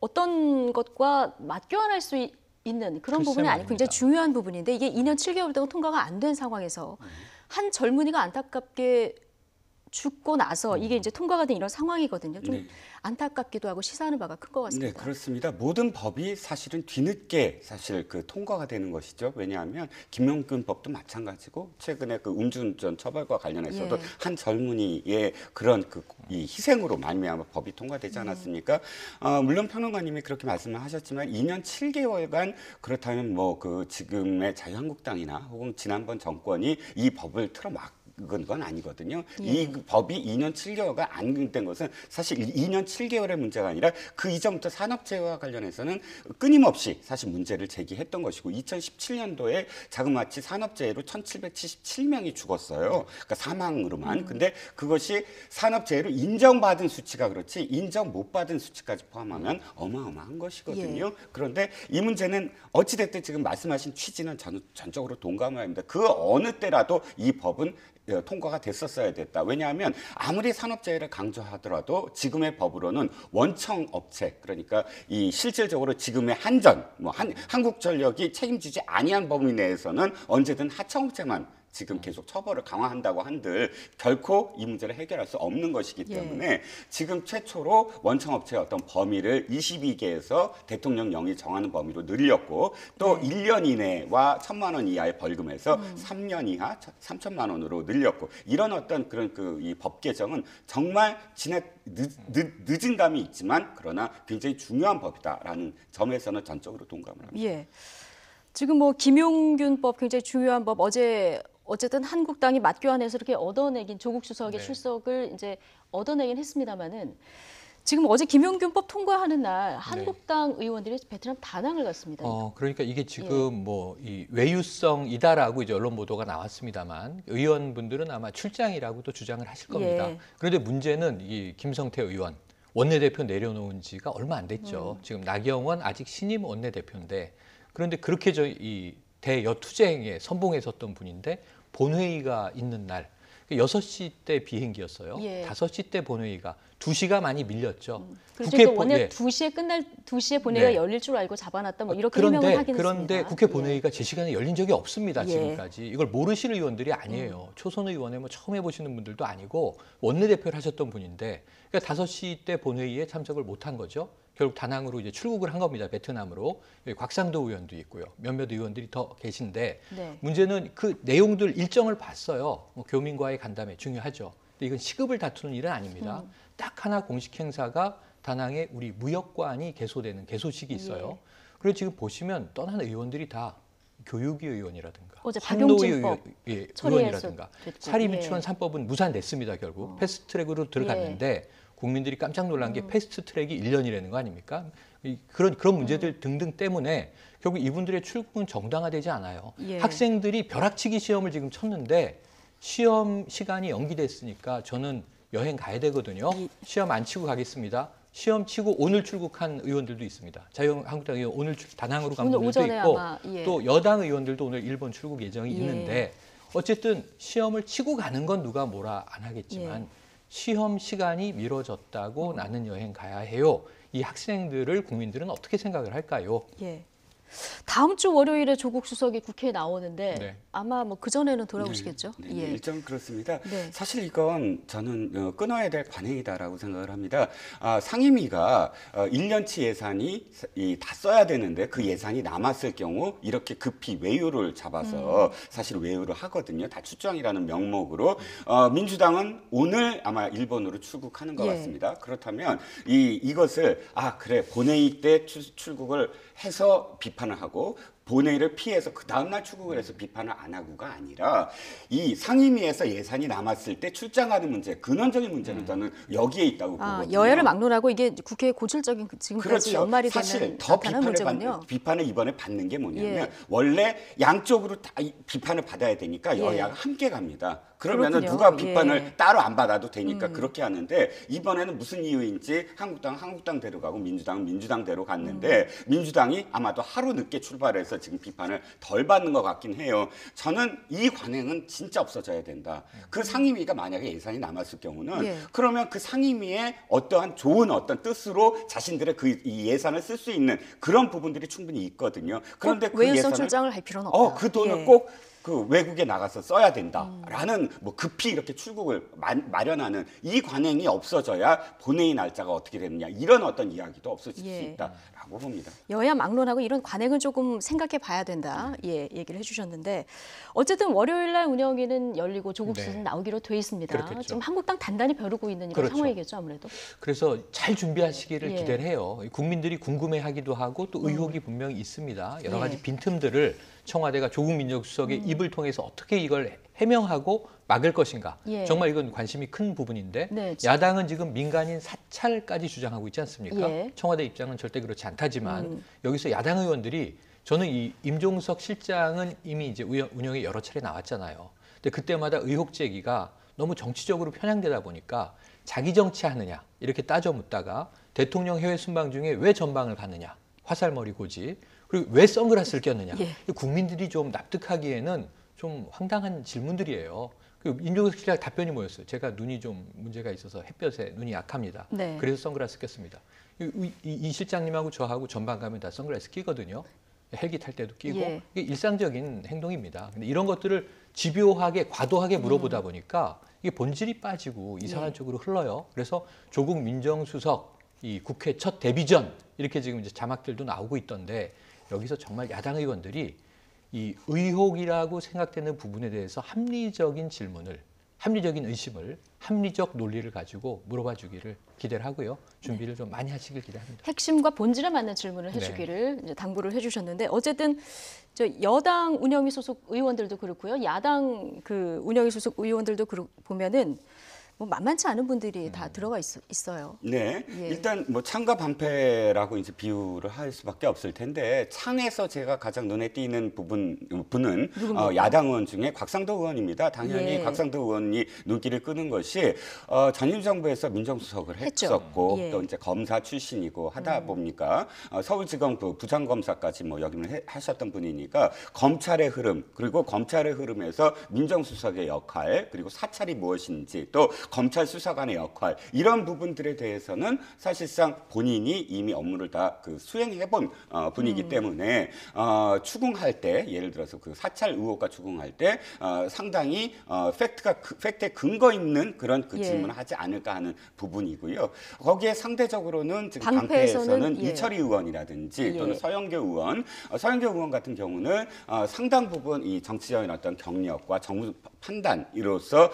Speaker 6: 어떤 것과 맞교환할 수 있는 그런 부분이 아니고 굉장히 중요한 부분인데 이게 2년 7개월 동안 통과가 안 된 상황에서 한 젊은이가 안타깝게 죽고 나서 이게 이제 통과가 된 이런 상황이거든요. 좀 안타깝기도 하고 시사하는 바가 큰 것 같습니다.
Speaker 24: 네, 그렇습니다. 모든 법이 사실은 뒤늦게 사실 통과가 되는 것이죠. 왜냐하면 김용균법도 마찬가지고 최근에 그 음주운전 처벌과 관련해서도 한 젊은이의 그런 이 희생으로 말미암아 법이 통과되지 않았습니까? 물론 평론가님이 그렇게 말씀을 하셨지만 2년 7개월간 그렇다면 지금의 자유한국당이나 혹은 지난번 정권이 이 법을 건 아니거든요.
Speaker 3: 예.
Speaker 24: 이 법이 2년 7개월가 안 된 것은 사실 2년 7개월의 문제가 아니라 그 이전부터 산업재해와 관련해서는 끊임없이 사실 문제를 제기했던 것이고 2017년도에 자그마치 산업재해로 1,777명이 죽었어요. 그러니까 사망으로만. 근데 그것이 산업재해로 인정받은 수치가 그렇지 인정 못 받은 수치까지 포함하면 어마어마한 것이거든요.
Speaker 3: 예.
Speaker 24: 그런데 이 문제는 어찌됐든 지금 말씀하신 취지는 저는 전적으로 동감을 합니다. 그 어느 때라도 이 법은 통과가 됐었어야 됐다. 왜냐하면 아무리 산업재해를 강조하더라도 지금의 법으로는 원청 업체, 그러니까 이 실질적으로 지금의 한전, 한국전력이 책임지지 아니한 범위 내에서는 언제든 하청업체만 지금 계속 처벌을 강화한다고 한들 결코 이 문제를 해결할 수 없는 것이기 때문에 지금 최초로 원청업체의 어떤 범위를 22개에서 대통령령이 정하는 범위로 늘렸고 또 1년 이내와 1,000만 원 이하의 벌금에서 3년 이하 3천만 원으로 늘렸고 이런 어떤 그런 이 법 개정은 정말 늦은 감이 있지만 그러나 굉장히 중요한 법이다라는 점에서는 전적으로 동감을 합니다.
Speaker 6: 예. 지금 뭐 김용균법 굉장히 중요한 법 어쨌든 한국당이 맞교환해서 이렇게 얻어내긴 조국 수석의 출석을 이제 얻어내긴 했습니다만은 지금 어제 김용균법 통과하는 날 한국당 의원들이 베트남 다낭을 갔습니다.
Speaker 26: 그러니까 이게 지금 뭐 이 외유성이다라고 이제 언론 보도가 나왔습니다만 의원분들은 아마 출장이라고도 주장을 하실 겁니다. 그런데 문제는 이 김성태 의원 원내대표 내려놓은 지가 얼마 안 됐죠. 지금 나경원 아직 신임 원내대표인데 그런데 그렇게 이 대여투쟁에 선봉에 섰던 분인데 본회의가 있는 날 6시 때 비행기였어요. 5시 때 본회의가 2시가 많이 밀렸죠.
Speaker 6: 그렇죠. 원래 2시에 본회의가 열릴 줄 알고 잡아놨다 뭐 이렇게 해명을 하긴
Speaker 26: 그런데
Speaker 6: 했습니다.
Speaker 26: 국회 본회의가 제 시간에 열린 적이 없습니다. 지금까지. 이걸 모르실 의원들이 아니에요. 초선 의원에 뭐 처음 해보시는 분들도 아니고 원내대표를 하셨던 분인데 그러니까 5시 때 본회의에 참석을 못한 거죠. 결국 다낭으로 이제 출국을 한 겁니다. 베트남으로. 여기 곽상도 의원도 있고요. 몇몇 의원들이 더 계신데 문제는 그 내용들 일정을 봤어요. 뭐 교민과의 간담회 중요하죠. 근데 이건 시급을 다투는 일은 아닙니다. 딱 하나 공식 행사가 다낭에 우리 무역관이 개소되는 개소식이 있어요. 그리고 지금 보시면 떠난 의원들이 다 교육위 의원이라든가 한노위 의원이라든가 사립유치원 3법은 무산됐습니다. 결국 패스트트랙으로 들어갔는데 국민들이 깜짝 놀란 게 패스트트랙이 1년이라는 거 아닙니까? 그런 문제들 등등 때문에 결국 이분들의 출국은 정당화되지 않아요. 학생들이 벼락치기 시험을 지금 쳤는데 시험 시간이 연기됐으니까 저는 여행 가야 되거든요. 시험 안 치고 가겠습니다. 시험 치고 오늘 출국한 의원들도 있습니다. 자유한국당 의원 오늘 다낭으로 간 분들도 있고 또 여당 의원들도 오늘 일본 출국 예정이 있는데 어쨌든 시험을 치고 가는 건 누가 뭐라 안 하겠지만 시험 시간이 미뤄졌다고 나는 여행 가야 해요. 이 학생들을 국민들은 어떻게 생각을 할까요?
Speaker 6: 다음 주 월요일에 조국 수석이 국회에 나오는데 아마 뭐 그전에는 돌아오시겠죠?
Speaker 24: 일정 그렇습니다. 사실 이건 저는 끊어야 될 관행이다라고 생각을 합니다. 상임위가 1년치 예산이 다 써야 되는데 그 예산이 남았을 경우 이렇게 급히 외유를 잡아서 사실 외유를 하거든요. 다 출장이라는 명목으로. 민주당은 오늘 아마 일본으로 출국하는 것 같습니다. 그렇다면 이것을 그래 본회의 때 출국을 해서 비판을 하고 본회의를 피해서 그 다음날 출국을 해서 비판을 안 하고가 아니라 이 상임위에서 예산이 남았을 때 출장하는 문제, 근원적인 문제는 저는 여기에 있다고 보거든요.
Speaker 6: 여야를 막론하고 이게 국회의 고질적인 지금까지 연말이 되면
Speaker 24: 사실 더 비판을 이번에 받는 게 뭐냐면 원래 양쪽으로 다 비판을 받아야 되니까 여야가 함께 갑니다. 그러면은 누가 비판을 따로 안 받아도 되니까 그렇게 하는데 이번에는 무슨 이유인지 한국당대로 가고 민주당은 민주당대로 갔는데 민주당이 아마도 하루 늦게 출발해서 지금 비판을 덜 받는 것 같긴 해요. 저는 이 관행은 진짜 없어져야 된다. 그 상임위가 만약에 예산이 남았을 경우는 그러면 그 상임위에 어떠한 좋은 어떤 뜻으로 자신들의 이 예산을 쓸 수 있는 그런 부분들이 충분히 있거든요. 그런데 그
Speaker 6: 외유성 출장을 할 필요는 없다.
Speaker 24: 그 돈을 꼭 그 외국에 나가서 써야 된다라는 뭐 급히 이렇게 출국을 마련하는 이 관행이 없어져야 본회의 날짜가 어떻게 되느냐 이런 어떤 이야기도 없어질 수 있다라고 봅니다.
Speaker 6: 여야 막론하고 이런 관행은 조금 생각해 봐야 된다. 얘기를 해주셨는데 어쨌든 월요일 날 운영위는 열리고 조국 수석은 나오기로 돼 있습니다.
Speaker 26: 그렇겠죠.
Speaker 6: 지금 한국당 단단히 벼르고 있는 이런 상황이겠죠 아무래도.
Speaker 26: 그래서 잘 준비하시기를 기대를 해요. 국민들이 궁금해하기도 하고 또 의혹이 분명히 있습니다. 여러 가지 빈틈들을 청와대가 조국 민정수석의 입을 통해서 어떻게 이걸 해명하고 막을 것인가.
Speaker 6: 예.
Speaker 26: 정말 이건 관심이 큰 부분인데
Speaker 6: 네,
Speaker 26: 야당은 지금 민간인 사찰까지 주장하고 있지 않습니까?
Speaker 6: 예.
Speaker 26: 청와대 입장은 절대 그렇지 않다지만 여기서 야당 의원들이 저는 이 임종석 실장은 이미 이제 운영에 여러 차례 나왔잖아요. 근데 그때마다 의혹 제기가 너무 정치적으로 편향되다 보니까 자기 정치하느냐 이렇게 따져 묻다가 대통령 해외 순방 중에 왜 전방을 갔느냐, 화살머리 고지, 그리고 왜 선글라스를 꼈느냐.
Speaker 6: 예.
Speaker 26: 국민들이 좀 납득하기에는 좀 황당한 질문들이에요. 임종석 실장 답변이 뭐였어요? 제가 눈이 좀 문제가 있어서 햇볕에 눈이 약합니다.
Speaker 6: 네.
Speaker 26: 그래서 선글라스 꼈습니다. 이 실장님하고 저하고 전방 가면 다 선글라스 끼거든요. 헬기 탈 때도 끼고
Speaker 6: 예.
Speaker 26: 이게 일상적인 행동입니다. 근데 이런 것들을 집요하게 과도하게 물어보다 보니까 이게 본질이 빠지고 이상한 쪽으로 흘러요. 그래서 조국 민정수석 이 국회 첫 데뷔전 이렇게 지금 이제 자막들도 나오고 있던데 여기서 정말 야당 의원들이 이 의혹이라고 생각되는 부분에 대해서 합리적인 질문을, 합리적인 의심을, 합리적 논리를 가지고 물어봐 주기를 기대를 하고요. 준비를 좀 많이 하시길 기대합니다.
Speaker 6: 핵심과 본질에 맞는 질문을 해주기를 이제 당부를 해주셨는데 어쨌든 저 여당 운영위 소속 의원들도 그렇고요, 야당 그 운영위 소속 의원들도 보면은 뭐 만만치 않은 분들이 다 들어가 있어요.
Speaker 24: 네,
Speaker 6: 예.
Speaker 24: 일단 뭐 창과 반패라고 이제 비유를 할 수밖에 없을 텐데 창에서 제가 가장 눈에 띄는 분은 야당 의원 중에 곽상도 의원입니다. 당연히
Speaker 6: 예.
Speaker 24: 곽상도 의원이 눈길을 끄는 것이 전임 정부에서 민정수석을 했었고
Speaker 6: 예.
Speaker 24: 또 이제 검사 출신이고 하다 보니까 서울지검 그 부장검사까지 뭐 역임을 하셨던 분이니까 검찰의 흐름 그리고 검찰의 흐름에서 민정수석의 역할 그리고 사찰이 무엇인지 또 검찰 수사관의 역할 이런 부분들에 대해서는 사실상 본인이 이미 업무를 다 그 수행해본 분이기 때문에 추궁할 때 예를 들어서 그 사찰 의혹과 추궁할 때 상당히 팩트에 근거 있는 그런 그 질문을 하지 않을까 하는 부분이고요. 거기에 상대적으로는 지금 방패에서는 이철희 의원이라든지 또는 서영교 의원 같은 경우는 상당 부분 이 정치적인 어떤 경력과 정무 판단으로서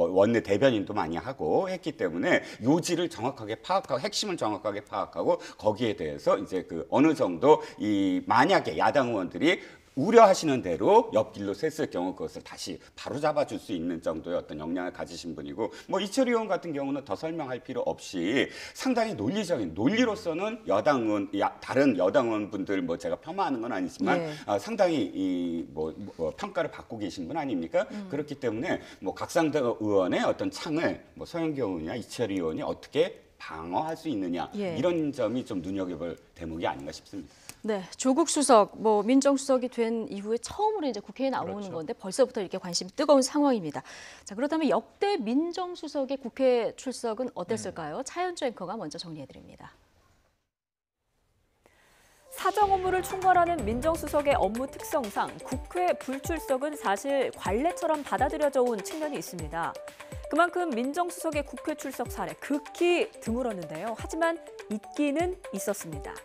Speaker 24: 원내 대변인도 많이 하고 했기 때문에 요지를 정확하게 파악하고 핵심을 정확하게 파악하고 거기에 대해서 이제 그 어느 정도 이 만약에 야당 의원들이 우려하시는 대로 옆길로 샜을 경우 그것을 다시 바로잡아 줄 수 있는 정도의 어떤 역량을 가지신 분이고 뭐 이철희 의원 같은 경우는 더 설명할 필요 없이 상당히 논리로서는 여당 의원 다른 여당 의원분들 뭐 제가 폄하하는 건 아니지만 상당히 이 뭐 평가를 받고 계신 분 아닙니까? 그렇기 때문에 뭐 곽상도 의원의 어떤 창을 뭐 서영교 의원이나 이철희 의원이 어떻게 방어할 수 있느냐 이런 점이 좀 눈여겨볼 대목이 아닌가 싶습니다.
Speaker 6: 네, 조국 수석, 뭐 민정수석이 된 이후에 처음으로 이제 국회에 나오는
Speaker 24: 그렇죠.
Speaker 6: 건데 벌써부터 이렇게 관심이 뜨거운 상황입니다. 자, 그렇다면 역대 민정수석의 국회 출석은 어땠을까요? 차현주 앵커가 먼저 정리해드립니다.
Speaker 3: 사정 업무를 총괄하는 민정수석의 업무 특성상 국회 불출석은 사실 관례처럼 받아들여져 온 측면이 있습니다. 그만큼 민정수석의 국회 출석 사례 극히 드물었는데요. 하지만 있기는 있었습니다.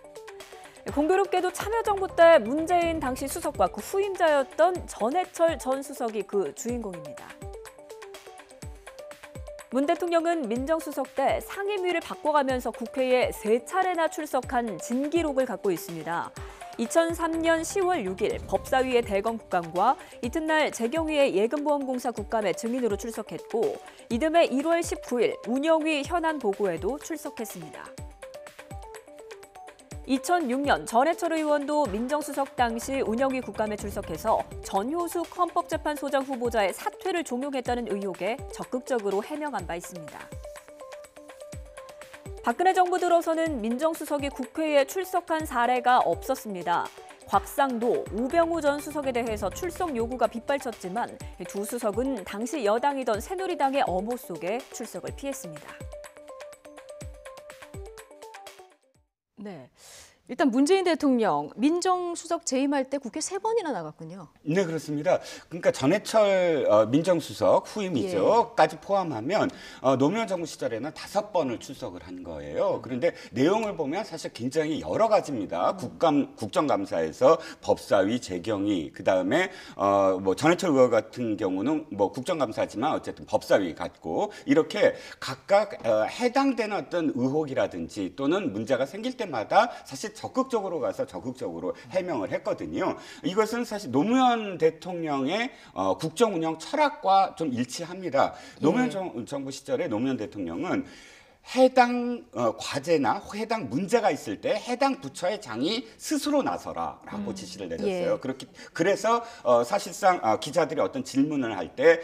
Speaker 3: 공교롭게도 참여정부 때 문재인 당시 수석과 그 후임자였던 전해철 전 수석이 그 주인공입니다. 문 대통령은 민정수석 때 상임위를 바꿔가면서 국회에 3차례나 출석한 진기록을 갖고 있습니다. 2003년 10월 6일 법사위의 대검 국감과 이튿날 재경위의 예금보험공사 국감에 증인으로 출석했고 이듬해 1월 19일 운영위 현안 보고에도 출석했습니다. 2006년 전해철 의원도 민정수석 당시 운영위 국감에 출석해서 전효숙 헌법재판소장 후보자의 사퇴를 종용했다는 의혹에 적극적으로 해명한 바 있습니다. 박근혜 정부 들어서는 민정수석이 국회에 출석한 사례가 없었습니다. 곽상도, 우병우 전 수석에 대해서 출석 요구가 빗발쳤지만 두 수석은 당시 여당이던 새누리당의 엄호 속에 출석을 피했습니다.
Speaker 6: 네, 일단 문재인 대통령 민정수석 재임할 때 국회 3번이나 나갔군요.
Speaker 24: 네, 그렇습니다. 그러니까 전해철 민정수석 후임이죠.까지 포함하면 노무현 정부 시절에는 5번을 출석을 한 거예요. 그런데 내용을 보면 사실 굉장히 여러 가지입니다. 국정감사에서 법사위, 재경위, 그다음에 뭐 전해철 의원 같은 경우는 뭐 국정감사지만 어쨌든 법사위 갔고 이렇게 각각 해당되는 어떤 의혹이라든지 또는 문제가 생길 때마다 사실 적극적으로 가서 적극적으로 해명을 했거든요. 이것은 사실 노무현 대통령의 국정 운영 철학과 좀 일치합니다. 노무현 정부 시절에 노무현 대통령은 해당 과제나 해당 문제가 있을 때 해당 부처의 장이 스스로 나서라라고 지시를 내렸어요. 그래서 사실상 기자들이 어떤 질문을 할 때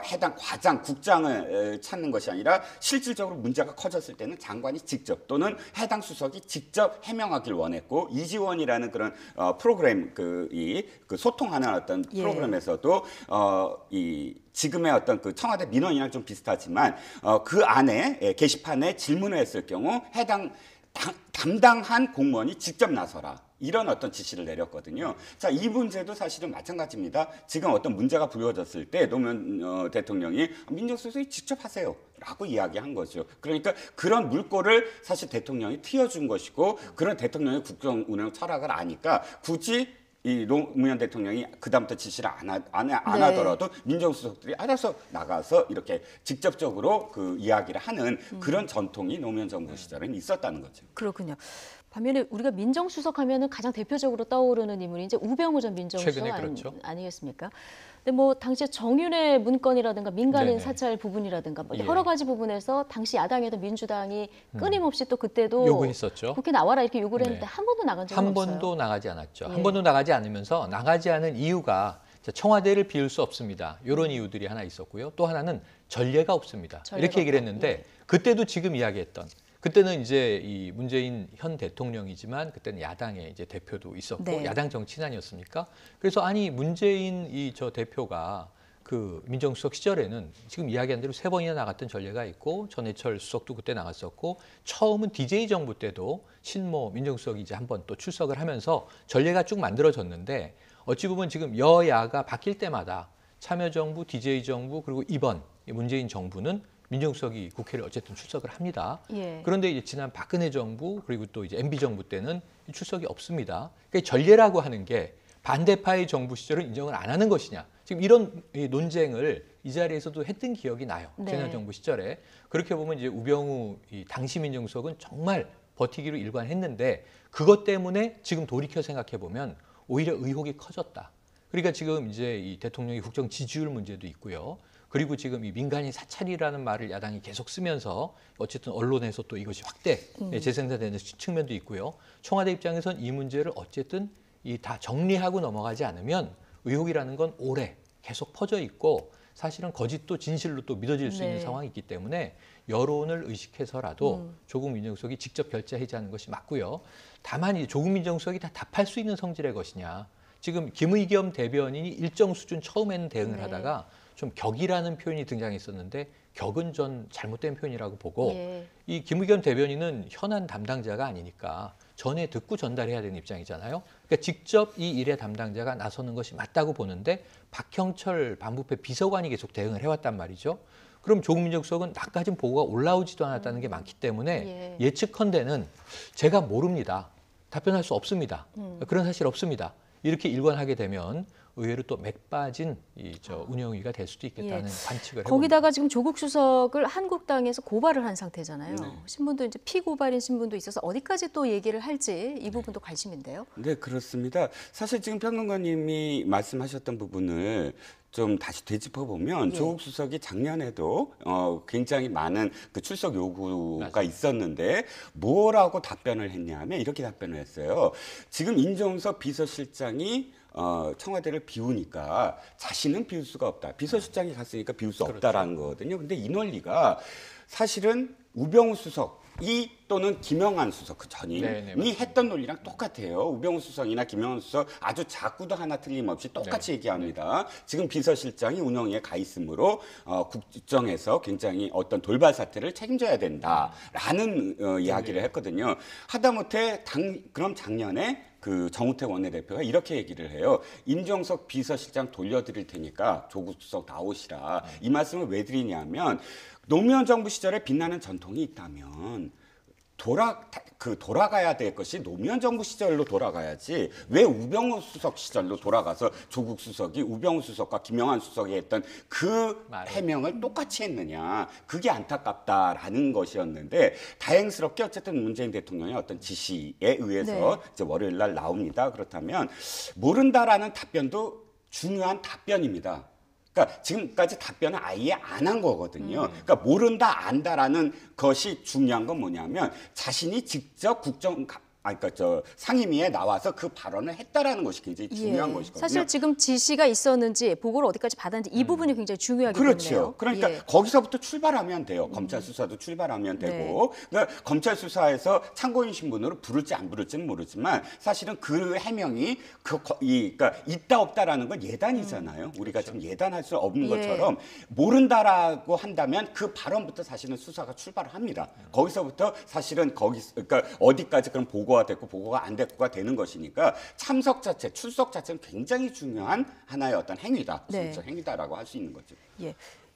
Speaker 24: 해당 과장, 국장을 찾는 것이 아니라 실질적으로 문제가 커졌을 때는 장관이 직접 또는 해당 수석이 직접 해명하길 원했고, 이지원이라는 그런 프로그램 그 소통하는 어떤 프로그램에서도 지금의 어떤 그 청와대 민원이랑 좀 비슷하지만 그 안에 게시판에 질문을 했을 경우 해당 담당한 공무원이 직접 나서라. 이런 어떤 지시를 내렸거든요. 자, 이 문제도 사실은 마찬가지입니다. 지금 어떤 문제가 불거졌을 때 노무현 대통령이 민정수석이 직접 하세요 라고 이야기한 거죠. 그러니까 그런 물꼬를 사실 대통령이 틔워준 것이고, 그런 대통령의 국정 운영 철학을 아니까 굳이 이 노무현 대통령이 그다음부터 지시를 안 하더라도 민정수석들이 알아서 나가서 이렇게 직접적으로 그 이야기를 하는 그런 전통이 노무현 정부 시절에는 있었다는 거죠.
Speaker 6: 그렇군요. 반면에 우리가 민정수석 하면은 가장 대표적으로 떠오르는 인물이 이제 우병우 전 민정수석 아니겠습니까? 근데 뭐 당시 정윤회 문건이라든가 민간인 사찰 부분이라든가 뭐 여러 가지 부분에서 당시 야당이었던 민주당이 끊임없이 또 그때도
Speaker 26: 요구했었죠.
Speaker 6: 국회 나와라 이렇게 요구를 했는데 한 번도 나간 적은 없어요.
Speaker 26: 한 번도 나가지 않았죠. 한 번도 나가지 않으면서 나가지 않은 이유가 청와대를 비울 수 없습니다. 이런 이유들이 하나 있었고요. 또 하나는 전례가 없습니다. 이렇게 얘기를 했는데 그때도 지금 이야기했던, 그때는 이제 이 문재인 현 대통령이지만 그때는 야당의 이제 대표도 있었고 야당 정치인 아니었습니까? 그래서 아니 문재인 저 대표가 그 민정수석 시절에는 지금 이야기한 대로 3번이나 나갔던 전례가 있고, 전해철 수석도 그때 나갔었고, 처음은 DJ 정부 때도 신모 민정수석이 이제 한번 또 출석을 하면서 전례가 쭉 만들어졌는데, 어찌 보면 지금 여야가 바뀔 때마다 참여정부, DJ 정부, 그리고 이번 문재인 정부는 민정수석이 국회를 어쨌든 출석을 합니다. 그런데 이제 지난 박근혜 정부 그리고 또 이제 MB 정부 때는 출석이 없습니다. 그러니까 전례라고 하는 게 반대파의 정부 시절은 인정을 안 하는 것이냐. 지금 이런 논쟁을 이 자리에서도 했던 기억이 나요. 지난 정부 시절에. 그렇게 보면 이제 우병우 당시 민정수석은 정말 버티기로 일관했는데, 그것 때문에 지금 돌이켜 생각해 보면 오히려 의혹이 커졌다. 그러니까 지금 이제 이 대통령의 국정 지지율 문제도 있고요. 그리고 지금 이 민간인 사찰이라는 말을 야당이 계속 쓰면서 어쨌든 언론에서 또 이것이 확대 재생산되는 측면도 있고요. 청와대 입장에선 이 문제를 어쨌든 다 정리하고 넘어가지 않으면 의혹이라는 건 오래 계속 퍼져 있고, 사실은 거짓도 진실로 또 믿어질 수 있는 상황이 있기 때문에 여론을 의식해서라도 조국 민정수석이 직접 결재하자는 것이 맞고요. 다만 이 조국 민정수석이 다 답할 수 있는 성질의 것이냐. 지금 김의겸 대변인이 일정 수준 처음에는 대응을 하다가 좀 격이라는 표현이 등장했었는데, 격은 전 잘못된 표현이라고 보고, 이 김의겸 대변인은 현안 담당자가 아니니까 전에 듣고 전달해야 되는 입장이잖아요. 그러니까 직접 이 일의 담당자가 나서는 것이 맞다고 보는데, 박형철 반부패 비서관이 계속 대응을 해왔단 말이죠. 그럼 조국 민정수석은 나까진 보고가 올라오지도 않았다는 게 많기 때문에 예측컨대는 제가 모릅니다. 답변할 수 없습니다. 그런 사실 없습니다. 이렇게 일관하게 되면 의외로 또 맥 빠진 운영위가 될 수도 있겠다는 관측을 해봅니다.
Speaker 6: 거기다가 지금 조국 수석을 한국당에서 고발을 한 상태잖아요. 신분도 이제 피고발인 신분도 있어서 어디까지 또 얘기를 할지 이 부분도 관심인데요.
Speaker 24: 네, 그렇습니다. 사실 지금 평론가님이 말씀하셨던 부분을 좀 다시 되짚어보면 조국 수석이 작년에도 굉장히 많은 그 출석 요구가 있었는데 뭐라고 답변을 했냐면 이렇게 답변을 했어요. 지금 임종석 비서실장이 청와대를 비우니까 자신은 비울 수가 없다. 비서실장이 갔으니까 비울 수 없다라는 거거든요. 근데 이 논리가 사실은 우병우 수석 또는 김영한 수석 그 전임이 했던 논리랑 똑같아요. 우병우 수석이나 김영한 수석 아주 자꾸도 하나 틀림없이 똑같이 얘기합니다. 지금 비서실장이 운영위에 가 있으므로 국정에서 굉장히 어떤 돌발 사태를 책임져야 된다라는 이야기를 했거든요. 하다못해 그럼 작년에 그 정우택 원내대표가 이렇게 얘기를 해요. 임종석 비서실장 돌려드릴 테니까 조국 수석 나오시라. 이 말씀을 왜 드리냐면 노무현 정부 시절에 빛나는 전통이 있다면 돌아가야 될 것이 노무현 정부 시절로 돌아가야지 왜 우병우 수석 시절로 돌아가서 조국 수석이 우병우 수석과 김영한 수석이 했던 그 해명을 똑같이 했느냐. 그게 안타깝다라는 것이었는데 다행스럽게 어쨌든 문재인 대통령의 어떤 지시에 의해서 이제 월요일 날 나옵니다. 그렇다면 모른다라는 답변도 중요한 답변입니다. 그러니까 지금까지 답변을 아예 안 한 거거든요. 그러니까 모른다, 안다라는 것이 중요한 건 뭐냐면 자신이 직접 그러니까 상임위에 나와서 그 발언을 했다라는 것이 굉장히 중요한 것이거든요.
Speaker 6: 사실 지금 지시가 있었는지 보고를 어디까지 받았는지 이 부분이 굉장히 중요하기 때문에요.
Speaker 24: 그러니까 거기서부터 출발하면 돼요. 검찰 수사도 출발하면 되고 그러니까 검찰 수사에서 참고인 신분으로 부를지 안 부를지는 모르지만 사실은 그 해명이 그러니까 있다 없다라는 건 예단이잖아요. 우리가 지금 예단할 수 없는 것처럼 모른다라고 한다면 그 발언부터 사실은 수사가 출발을 합니다. 거기서부터 사실은 그러니까 어디까지 그런 보고가 됐고 보고가 안 됐고가 되는 것이니까 참석 자체, 출석 자체는 굉장히 중요한 하나의 어떤 행위다. 수사적 행위다라고 할 수 있는 거죠.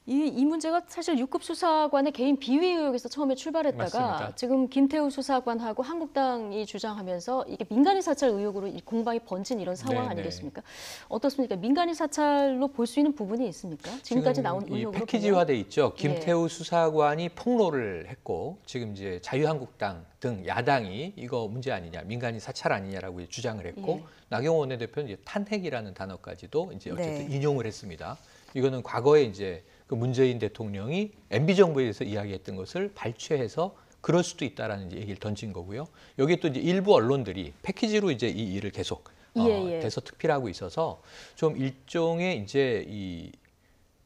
Speaker 6: 이 문제가 사실 6급 수사관의 개인 비위 의혹에서 처음에 출발했다가
Speaker 26: 맞습니다.
Speaker 6: 지금 김태우 수사관하고 한국당이 주장하면서 이게 민간인 사찰 의혹으로 공방이 번진 이런 상황 아니겠습니까? 어떻습니까? 민간인 사찰로 볼 수 있는 부분이 있습니까? 지금까지 나온 의혹으로
Speaker 26: 이 패키지화돼 있죠. 김태우 수사관이 폭로를 했고 지금 이제 자유한국당 등 야당이 이거 문제 아니냐, 민간인 사찰 아니냐라고 주장을 했고 나경원 원내대표는 이제 탄핵이라는 단어까지도 이제 어쨌든 인용을 했습니다. 이거는 과거에 이제 그 문재인 대통령이 MB 정부에 대해서 이야기했던 것을 발췌해서 그럴 수도 있다라는 얘기를 던진 거고요. 여기 또 이제 일부 언론들이 패키지로 이제 이 일을 계속 대서특필하고 있어서 좀 일종의 이제 이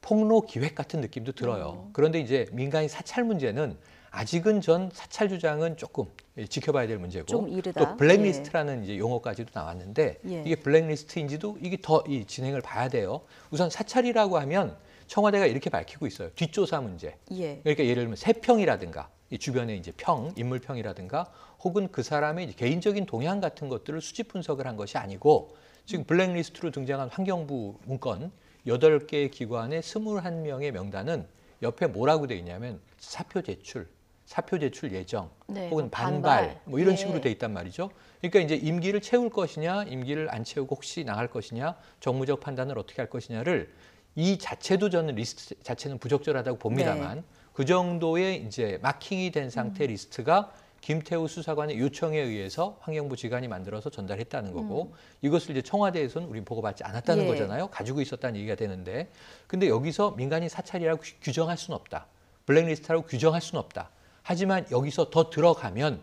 Speaker 26: 폭로 기획 같은 느낌도 들어요. 그런데 이제 민간인 사찰 문제는 아직은 전 사찰 주장은 조금 지켜봐야 될 문제고
Speaker 6: 좀 이르다.
Speaker 26: 또 블랙리스트라는 이제 용어까지도 나왔는데 이게 블랙리스트인지도 이게 더 이 진행을 봐야 돼요. 우선 사찰이라고 하면 청와대가 이렇게 밝히고 있어요. 뒷조사 문제. 그러니까 예를 들면 세평이라든가 이 주변의 이제 인물평이라든가 혹은 그 사람의 이제 개인적인 동향 같은 것들을 수집 분석을 한 것이 아니고 지금 블랙리스트로 등장한 환경부 문건 8개의 기관의 21명의 명단은 옆에 뭐라고 돼 있냐면 사표 제출 예정, 혹은 반발 뭐 이런 식으로 돼 있단 말이죠. 그러니까 이제 임기를 채울 것이냐, 임기를 안 채우고 혹시 나갈 것이냐, 정무적 판단을 어떻게 할 것이냐를 이 자체도 저는 리스트 자체는 부적절하다고 봅니다만 그 정도의 이제 마킹이 된 상태 리스트가 김태우 수사관의 요청에 의해서 환경부 지관이 만들어서 전달했다는 거고 이것을 이제 청와대에서는 우린 보고받지 않았다는 거잖아요. 가지고 있었다는 얘기가 되는데 근데 여기서 민간인 사찰이라고 규정할 수는 없다. 블랙리스트라고 규정할 수는 없다. 하지만 여기서 더 들어가면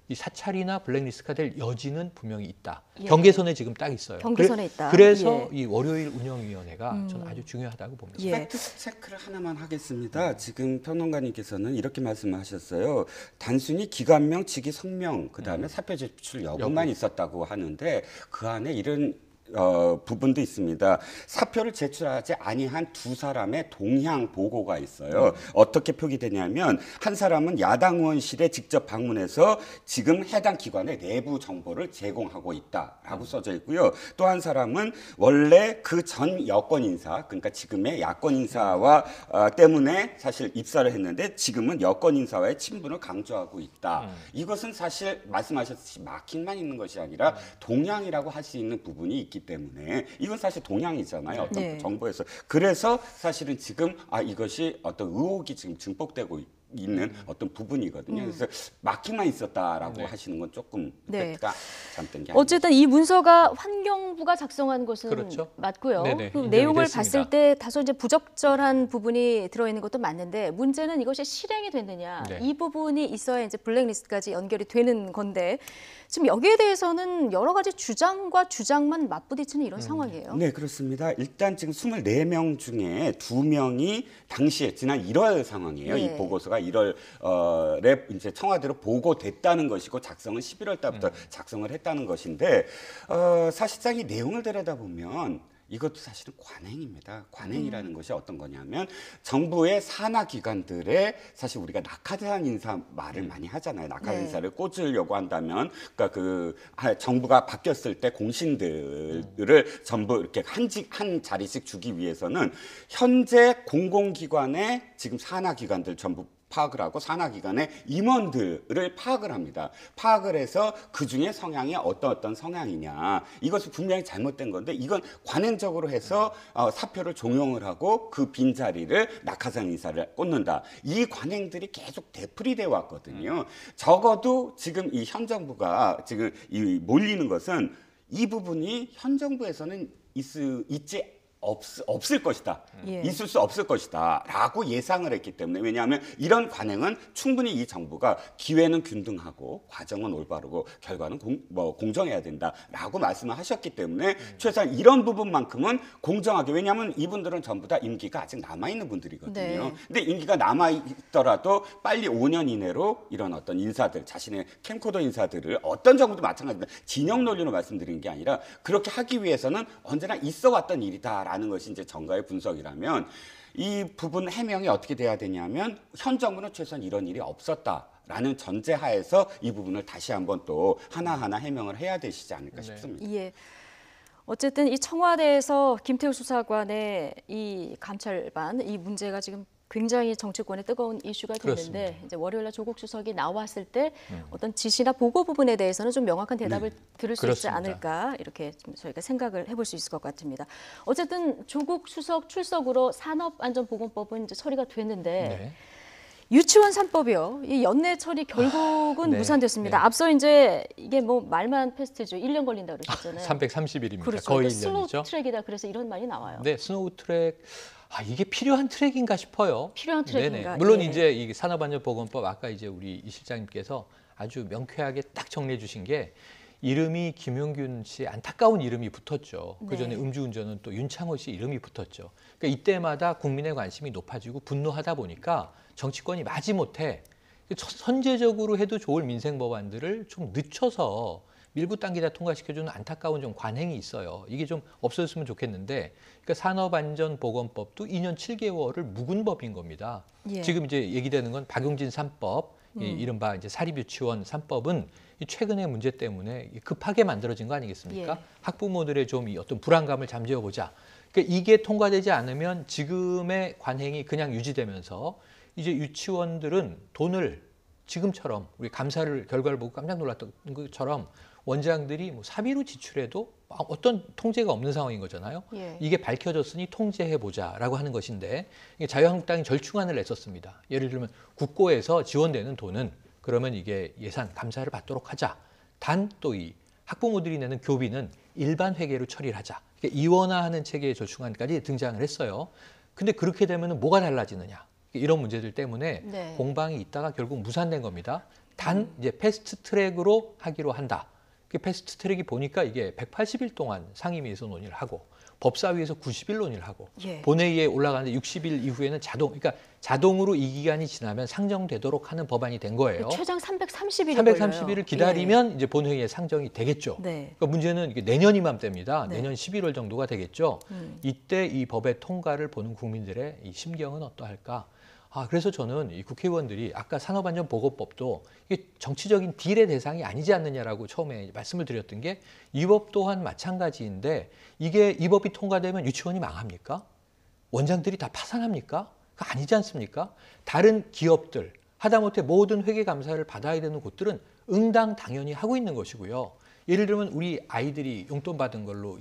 Speaker 26: 이 사찰이나 블랙리스트가 될 여지는 분명히 있다. 경계선에 지금 딱 있어요.
Speaker 6: 경계선에 있다.
Speaker 26: 그래서 이 월요일 운영위원회가 저는 아주 중요하다고 봅니다.
Speaker 24: 팩트 체크를 하나만 하겠습니다. 지금 평론가님께서는 이렇게 말씀하셨어요. 단순히 기관명, 직위 성명, 그다음에 사표 제출 여부만 있었다고 하는데 그 안에 이런 부분도 있습니다. 사표를 제출하지 아니한 두 사람의 동향 보고가 있어요. 어떻게 표기되냐면 한 사람은 야당 의원실에 직접 방문해서 지금 해당 기관의 내부 정보를 제공하고 있다라고 써져 있고요. 또 한 사람은 원래 그 전 여권 인사, 그러니까 지금의 야권 인사와 때문에 사실 입사를 했는데 지금은 여권 인사와의 친분을 강조하고 있다. 이것은 사실 말씀하셨듯이 마킹만 있는 것이 아니라 동향이라고 할 수 있는 부분이 있기 때문에 이건 사실 동향이잖아요. 어떤 정보에서. 그래서 사실은 지금 이것이 어떤 의혹이 지금 증폭되고 있는 어떤 부분이거든요. 그래서 막히만 있었다라고 하시는 건 조금 팩트가 잘못된 게 아니에요.
Speaker 6: 어쨌든 이 문서가 환경부가 작성한 것은 맞고요. 그 내용을
Speaker 26: 됐습니다.
Speaker 6: 봤을 때 다소 이제 부적절한 부분이 들어있는 것도 맞는데 문제는 이것이 실행이 됐느냐 이 부분이 있어야 이제 블랙리스트까지 연결이 되는 건데 지금 여기에 대해서는 여러 가지 주장과 주장만 맞부딪히는 이런 상황이에요.
Speaker 24: 네, 그렇습니다. 일단 지금 24명 중에 2명이 당시에 지난 1월 상황이에요. 이 보고서가 1월에 이제 청와대로 보고됐다는 것이고 작성은 11월 달부터 작성을 했다는 것인데 사실상 이 내용을 들여다보면 이것도 사실은 관행입니다. 관행이라는 것이 어떤 거냐면 정부의 산하 기관들의 사실 우리가 낙하산 인사 말을 많이 하잖아요. 낙하산 인사를 꽂으려고 한다면 그러니까 그 정부가 바뀌었을 때 공신들을 전부 이렇게 한 자리씩 주기 위해서는 현재 공공기관의 지금 산하 기관들 전부 파악을 하고 산하기관의 임원들을 파악을 합니다. 파악을 해서 그중에 성향이 어떤 성향이냐. 이것은 분명히 잘못된 건데 이건 관행적으로 해서 사표를 종용을 하고 그 빈자리를 낙하산 인사를 꽂는다. 이 관행들이 계속 되풀이되어 왔거든요. 적어도 지금 이 현 정부가 지금 이 몰리는 것은 이 부분이 현 정부에서는 있지 없을 것이다.
Speaker 3: 예.
Speaker 24: 있을 수 없을 것이다. 라고 예상을 했기 때문에 왜냐하면 이런 관행은 충분히 이 정부가 기회는 균등하고 과정은 올바르고 결과는 공정해야 된다라고 말씀을 하셨기 때문에 최소한 이런 부분만큼은 공정하게 왜냐하면 이분들은 전부 다 임기가 아직 남아있는 분들이거든요.
Speaker 3: 네.
Speaker 24: 근데 임기가 남아있더라도 빨리 5년 이내로 이런 어떤 인사들 자신의 캠코더 인사들을 어떤 정부도 마찬가지입니다. 진영 논리로 말씀드리는 게 아니라 그렇게 하기 위해서는 언제나 있어 왔던 일이다. 라는 것이 이제 정가의 분석이라면 이 부분 해명이 어떻게 돼야 되냐면 현 정부는 최소한 이런 일이 없었다라는 전제하에서 이 부분을 다시 한번 또 하나하나 해명을 해야 되시지 않을까 싶습니다.
Speaker 3: 예. 어쨌든 이 청와대에서 김태우 수사관의 이 감찰반 이 문제가 지금 굉장히 정치권에 뜨거운 이슈가 됐는데
Speaker 26: 그렇습니다.
Speaker 3: 이제 월요일날 조국 수석이 나왔을 때 어떤 지시나 보고 부분에 대해서는 좀 명확한 대답을 들을 수 있지
Speaker 26: 그렇습니다.
Speaker 3: 않을까 이렇게 좀 저희가 생각을 해볼 수 있을 것 같습니다. 어쨌든 조국 수석 출석으로 산업안전보건법은 이제 처리가 됐는데
Speaker 26: 네.
Speaker 3: 유치원 3법이요. 이 연내 처리 결국은
Speaker 26: 네,
Speaker 3: 무산됐습니다.
Speaker 26: 네.
Speaker 3: 앞서 이제 이게 뭐 말만 패스트죠. 1년 걸린다 그러셨잖아요.
Speaker 26: 330일입니다.
Speaker 3: 그렇죠.
Speaker 26: 거의
Speaker 3: 그러니까
Speaker 26: 1년이죠.
Speaker 3: 슬로우 트랙이다. 그래서 이런 말이 나와요.
Speaker 26: 네, 스노우 트랙. 이게 필요한 트랙인가 싶어요.
Speaker 3: 필요한 트랙인가.
Speaker 26: 네네. 물론
Speaker 3: 예.
Speaker 26: 이제 이 산업안전보건법 아까 이제 우리 이 실장님께서 아주 명쾌하게 딱 정리해 주신 게 이름이 김용균 씨 안타까운 이름이 붙었죠.
Speaker 3: 네.
Speaker 26: 그 전에 음주운전은 또 윤창호 씨 이름이 붙었죠. 그러니까 이때마다 국민의 관심이 높아지고 분노하다 보니까 정치권이 마지못해 선제적으로 해도 좋을 민생 법안들을 좀 늦춰서 밀고 당기다 통과시켜주는 안타까운 좀 관행이 있어요. 이게 좀 없어졌으면 좋겠는데 그러니까 산업안전보건법도 2년 7개월을 묵은 법인 겁니다.
Speaker 3: 예.
Speaker 26: 지금 이제 얘기되는 건 박용진 3법, 이 이른바 이제 사립유치원 3법은 이 최근의 문제 때문에 급하게 만들어진 거 아니겠습니까?
Speaker 3: 예.
Speaker 26: 학부모들의 좀 이 어떤 불안감을 잠재워보자. 그러니까 이게 통과되지 않으면 지금의 관행이 그냥 유지되면서 이제 유치원들은 돈을 지금처럼 우리 감사를 결과를 보고 깜짝 놀랐던 것처럼 원장들이 뭐 사비로 지출해도 어떤 통제가 없는 상황인 거잖아요.
Speaker 3: 예.
Speaker 26: 이게 밝혀졌으니 통제해보자라고 하는 것인데 이게 자유한국당이 절충안을 냈었습니다. 예를 들면 국고에서 지원되는 돈은 그러면 이게 예산 감사를 받도록 하자. 단 또 이 학부모들이 내는 교비는 일반 회계로 처리를 하자. 그러니까 이원화하는 체계의 절충안까지 등장을 했어요. 근데 그렇게 되면 뭐가 달라지느냐. 이런 문제들 때문에
Speaker 3: 네.
Speaker 26: 공방이 있다가 결국 무산된 겁니다. 단 이제 패스트 트랙으로 하기로 한다. 그 패스트 트랙이 보니까 이게 180일 동안 상임위에서 논의를 하고 법사위에서 90일 논의를 하고
Speaker 3: 예.
Speaker 26: 본회의에 올라가는데 60일 이후에는 그러니까 자동으로 이 기간이 지나면 상정되도록 하는 법안이 된 거예요.
Speaker 3: 최장 330일이
Speaker 26: 330일을 기다리면 이제 본회의에 상정이 되겠죠.
Speaker 3: 네.
Speaker 26: 그러니까 문제는 이게 내년 이맘때입니다.
Speaker 3: 네.
Speaker 26: 내년 11월 정도가 되겠죠. 이때 이 법의 통과를 보는 국민들의 이 심경은 어떠할까? 그래서 저는 이 국회의원들이 아까 산업안전보건법도 이게 정치적인 딜의 대상이 아니지 않느냐라고 처음에 말씀을 드렸던 게 이 법 또한 마찬가지인데 이게 이 법이 통과되면 유치원이 망합니까? 원장들이 다 파산합니까? 그거 아니지 않습니까? 다른 기업들, 하다못해 모든 회계감사를 받아야 되는 곳들은 응당 당연히 하고 있는 것이고요. 예를 들면 우리 아이들이 용돈 받은 걸로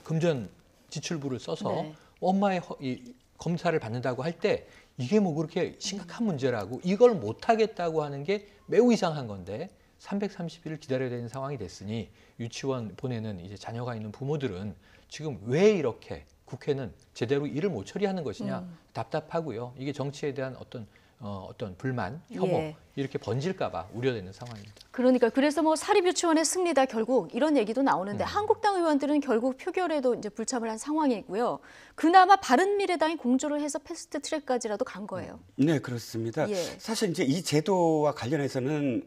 Speaker 26: 금전 지출부를 써서
Speaker 3: 네.
Speaker 26: 엄마의 이 검사를 받는다고 할 때 이게 뭐 그렇게 심각한 문제라고 이걸 못하겠다고 하는 게 매우 이상한 건데 330일을 기다려야 되는 상황이 됐으니 유치원 보내는 이제 자녀가 있는 부모들은 지금 왜 이렇게 국회는 제대로 일을 못 처리하는 것이냐 답답하고요. 이게 정치에 대한 어떤 불만, 혐오
Speaker 3: 예.
Speaker 26: 이렇게 번질까 봐 우려되는 상황입니다.
Speaker 3: 그러니까 그래서 뭐 사립유치원의 승리다 결국 이런 얘기도 나오는데 한국당 의원들은 결국 표결에도 이제 불참을 한 상황이고요. 그나마 바른미래당이 공조를 해서 패스트 트랙까지라도 간 거예요.
Speaker 24: 네, 그렇습니다.
Speaker 3: 예.
Speaker 24: 사실 이제 이 제도와 관련해서는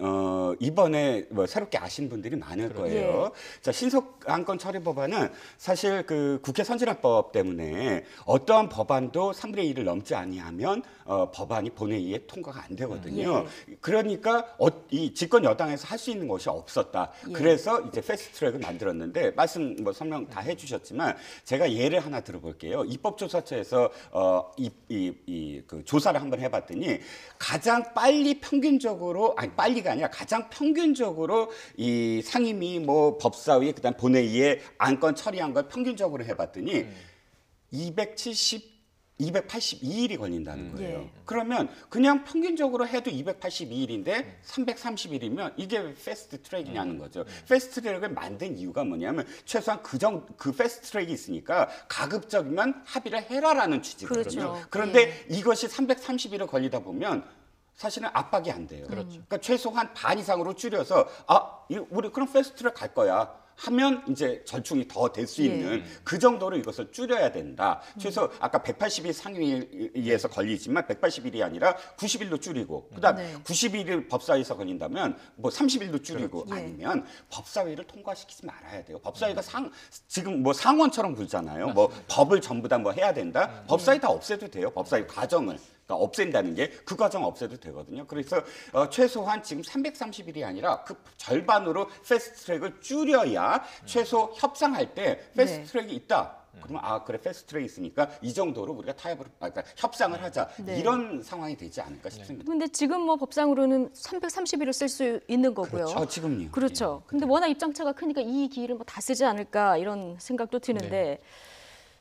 Speaker 24: 이번에 뭐 새롭게 아신 분들이 많을 거예요.
Speaker 3: 예.
Speaker 24: 자, 신속안건 처리 법안은 사실 그 국회 선진화법 때문에 어떠한 법안도 3분의 1을 넘지 아니하면 법안이 본회의 본회의에 통과가 안 되거든요. 그러니까 이 집권 여당에서 할 수 있는 것이 없었다. 그래서 이제 패스트트랙을 만들었는데 말씀 뭐 설명 다 해주셨지만 제가 예를 하나 들어볼게요. 입법조사처에서 그 조사를 한번 해봤더니 가장 빨리 평균적으로 빨리가 아니라 가장 평균적으로 이 상임위 뭐 법사위 그다음 본회의에 안건 처리한 걸 평균적으로 해봤더니 282일이 걸린다는 거예요. 그러면 그냥 평균적으로 해도 282일인데 330일이면 이게 왜 패스트 트랙이냐는 거죠. 패스트 트랙을 만든 이유가 뭐냐면 최소한 그 패스트 트랙이 있으니까 가급적이면 합의를 해라라는 취지거든요. 그런데 이것이 330일을 걸리다 보면 사실은 압박이 안 돼요. 그러니까 최소한 반 이상으로 줄여서 우리 그럼 패스트 트랙 갈 거야. 하면 이제 절충이 더 될 수 있는 그 정도로 이것을 줄여야 된다. 최소 아까 180일 상임위에서 걸리지만 180일이 아니라 90일로 줄이고 그다음 90일을 법사위에서 걸린다면 뭐 30일도 줄이고 아니면 법사위를 통과시키지 말아야 돼요. 법사위가 지금 뭐 상원처럼 굴잖아요. 뭐 법을 전부 다 뭐 해야 된다. 법사위 다 없애도 돼요. 법사위 과정을. 그러니까 없앤다는 게 그 과정 없애도 되거든요. 그래서 최소한 지금 330일이 아니라 그 절반으로 패스트트랙을 줄여야 최소 협상할 때 패스트트랙이 있다. 그러면 그래 패스트트랙이 있으니까 이 정도로 우리가 그러니까 협상을 하자. 이런 상황이 되지 않을까 싶습니다.
Speaker 6: 그런데 지금 뭐 법상으로는 330일을 쓸 수 있는 거고요.
Speaker 24: 그렇죠. 지금요.
Speaker 6: 그렇죠. 근데 워낙 입장차가 크니까 이 기일을 뭐 다 쓰지 않을까 이런 생각도 드는데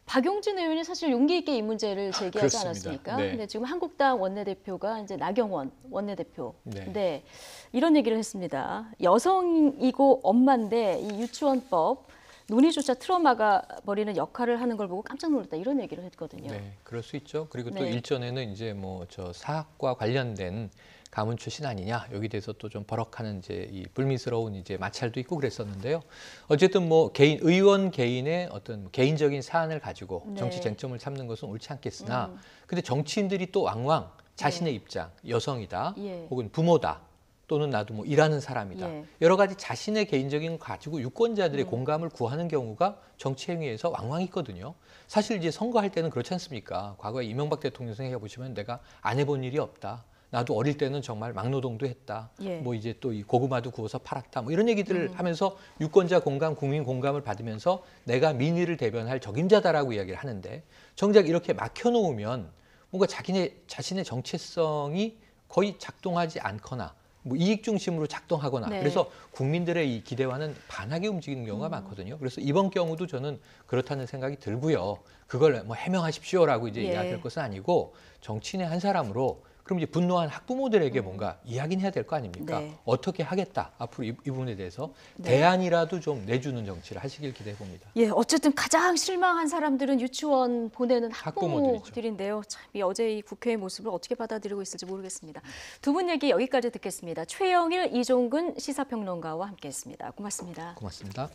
Speaker 6: 박용진 의원이 사실 용기 있게 이 문제를 제기하지 않았습니까? 근데 지금 한국당 원내대표가 이제 나경원 원내대표. 네. 이런 얘기를 했습니다. 여성이고 엄마인데 이 유치원법 논의조차 틀어막아 버리는 역할을 하는 걸 보고 깜짝 놀랐다 이런 얘기를 했거든요.
Speaker 26: 네, 그럴 수 있죠. 그리고 또 일전에는 이제 뭐 저 사학과 관련된 가문 출신 아니냐 여기 대해서 또 좀 버럭하는 이제 이 불미스러운 이제 마찰도 있고 그랬었는데요. 어쨌든 뭐 의원 개인의 어떤 개인적인 사안을 가지고 정치 쟁점을 삼는 것은 옳지 않겠으나, 근데 정치인들이 또 왕왕 자신의 입장, 여성이다, 혹은 부모다. 또는 나도 뭐 일하는 사람이다. 여러 가지 자신의 개인적인 거 가지고 유권자들의 공감을 구하는 경우가 정치 행위에서 왕왕 있거든요. 사실 이제 선거할 때는 그렇지 않습니까? 과거에 이명박 대통령 생각해 보시면 내가 안 해본 일이 없다. 나도 어릴 때는 정말 막노동도 했다. 뭐 이제 또 이 고구마도 구워서 팔았다. 뭐 이런 얘기들을 하면서 유권자 공감, 국민 공감을 받으면서 내가 민의를 대변할 적임자다라고 이야기를 하는데 정작 이렇게 막혀놓으면 뭔가 자신의 정체성이 거의 작동하지 않거나 뭐 이익 중심으로 작동하거나 그래서 국민들의 이 기대와는 반하게 움직이는 경우가 많거든요. 그래서 이번 경우도 저는 그렇다는 생각이 들고요. 그걸 뭐 해명하십시오라고 이제 이야기할 것은 아니고 정치인의 한 사람으로 그럼 이제 분노한 학부모들에게 뭔가 이야기는 해야 될 거 아닙니까? 어떻게 하겠다. 앞으로 이 부분에 대해서 대안이라도 좀 내주는 정치를 하시길 기대해 봅니다.
Speaker 6: 어쨌든 가장 실망한 사람들은 유치원 보내는 학부모들인데요. 참, 어제 이 국회의 모습을 어떻게 받아들이고 있을지 모르겠습니다. 두 분 얘기 여기까지 듣겠습니다. 최영일, 이종근 시사평론가와 함께했습니다. 고맙습니다.
Speaker 26: 고맙습니다.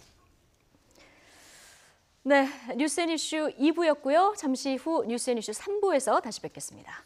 Speaker 6: 네, 뉴스앤이슈 2부였고요. 잠시 후 뉴스앤이슈 3부에서 다시 뵙겠습니다.